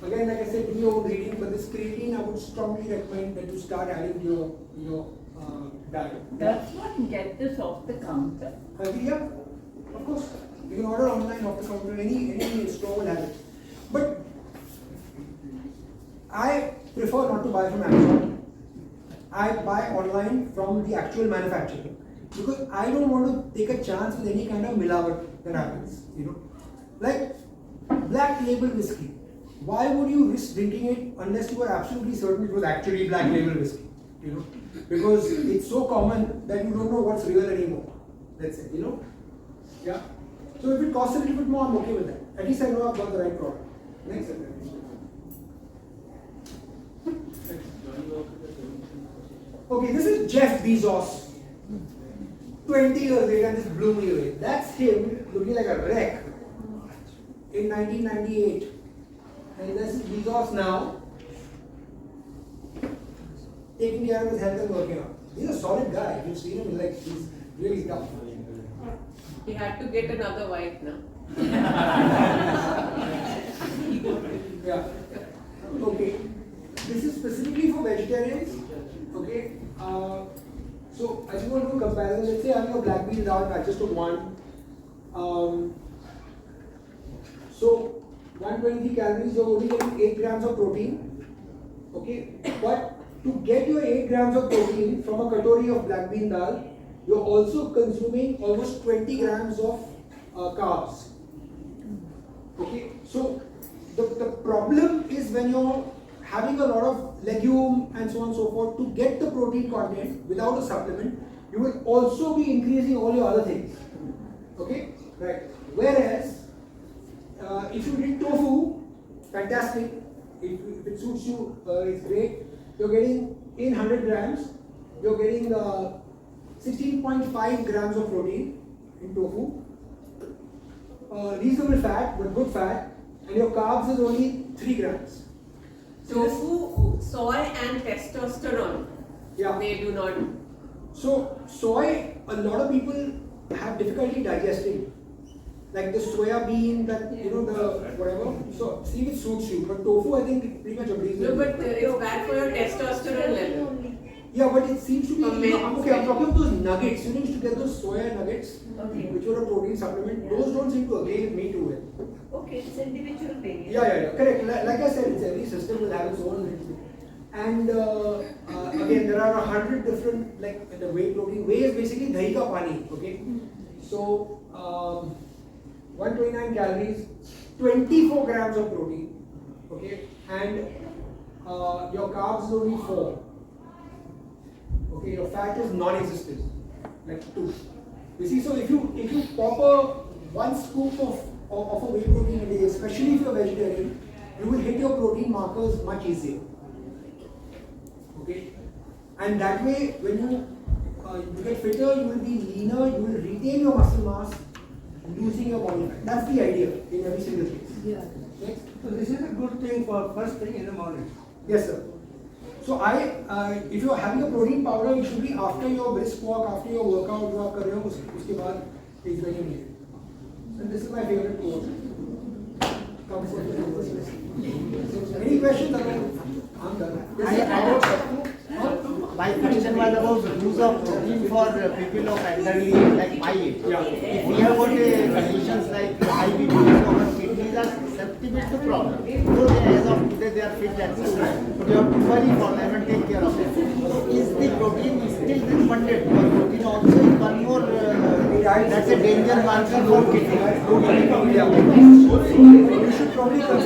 again, like I said, do your own reading, but this creatine I would strongly recommend that you start adding to your diet. Does not get this off the counter. Yeah, of course. You can order online off the counter. Any store will have it. But I prefer not to buy from Amazon. I buy online from the actual manufacturer because I don't want to take a chance with any kind of milawat that happens. Like black label whiskey. Why would you risk drinking it unless you are absolutely certain it was actually black label whiskey? Because it's so common that you don't know what's real anymore. That's it. Yeah. So if it costs a little bit more, I'm okay with that. At least I know I've got the right product. Next. Okay, this is Jeff Bezos. 20 years later, and this blew me away. That's him looking like a wreck in 1998. And this is Bezos now, taking care of his health and working out. He's a solid guy. You've seen him, he's really tough. He had to get another wife now. Yeah. Okay. This is specifically for vegetarians. Okay. So I just want to do a comparison. Let's say I'm a black bean dal. I just took one. So 123 calories. You're only getting 8 grams of protein. Okay. But to get your 8 grams of protein from a katori of black bean dal, you're also consuming almost 20 grams of carbs. Okay. So the problem is when you're having a lot of legume and so on and so forth, to get the protein content without a supplement, you will also be increasing all your other things. Okay? Right. Whereas, if you did tofu, fantastic. If it suits you, it's great. You're getting in 100 grams, you're getting 16.5 grams of protein in tofu. Reasonable fat, but good fat. And your carbs is only 3 grams. Tofu, soy and testosterone. Yeah. They do not. So soy, a lot of people have difficulty digesting. Like the soya bean, that the whatever. So see if it suits you. But tofu, I think pretty much agrees. No, but it's bad for your testosterone level. Yeah, but it seems to be. Okay, I'm talking about those nuggets. You used to get those soya nuggets, which were a protein supplement. Those don't seem to agree with me too well. Okay, it's individual variation. Yeah, correct. Like I said, every system will have its own. And again, there are 100 different, like the whey protein. Whey is basically dahi ka pani. Okay, so 129 calories, 24 grams of protein. Okay, and your carbs is only 4. Okay, your fat is non-existent, like 2. You see, so if you pop one scoop of a whey protein a day, especially if you're vegetarian, you will hit your protein markers much easier. Okay, and that way, when you get fitter, you will be leaner, you will retain your muscle mass, losing your body fat. That's the idea in every single case. Yeah. Next. So this is a good thing for first thing in the morning. Yes, sir. So if you are having a protein powder, it should be after your brisk walk, after your workout, जो आप कर रहे हो उसके बाद is when you need it. And this is my favorite quote. Any questions? I'm done. My question was about use of protein for people of elderly, like my age. Yeah. If we have got conditions like high BP, our kidneys are susceptible to problems. So as of today they are fit and strong. So we have to worry for them and take care of them. So is the protein still recommended? Because protein also is one more, that's a danger marker for kidney. You should probably consult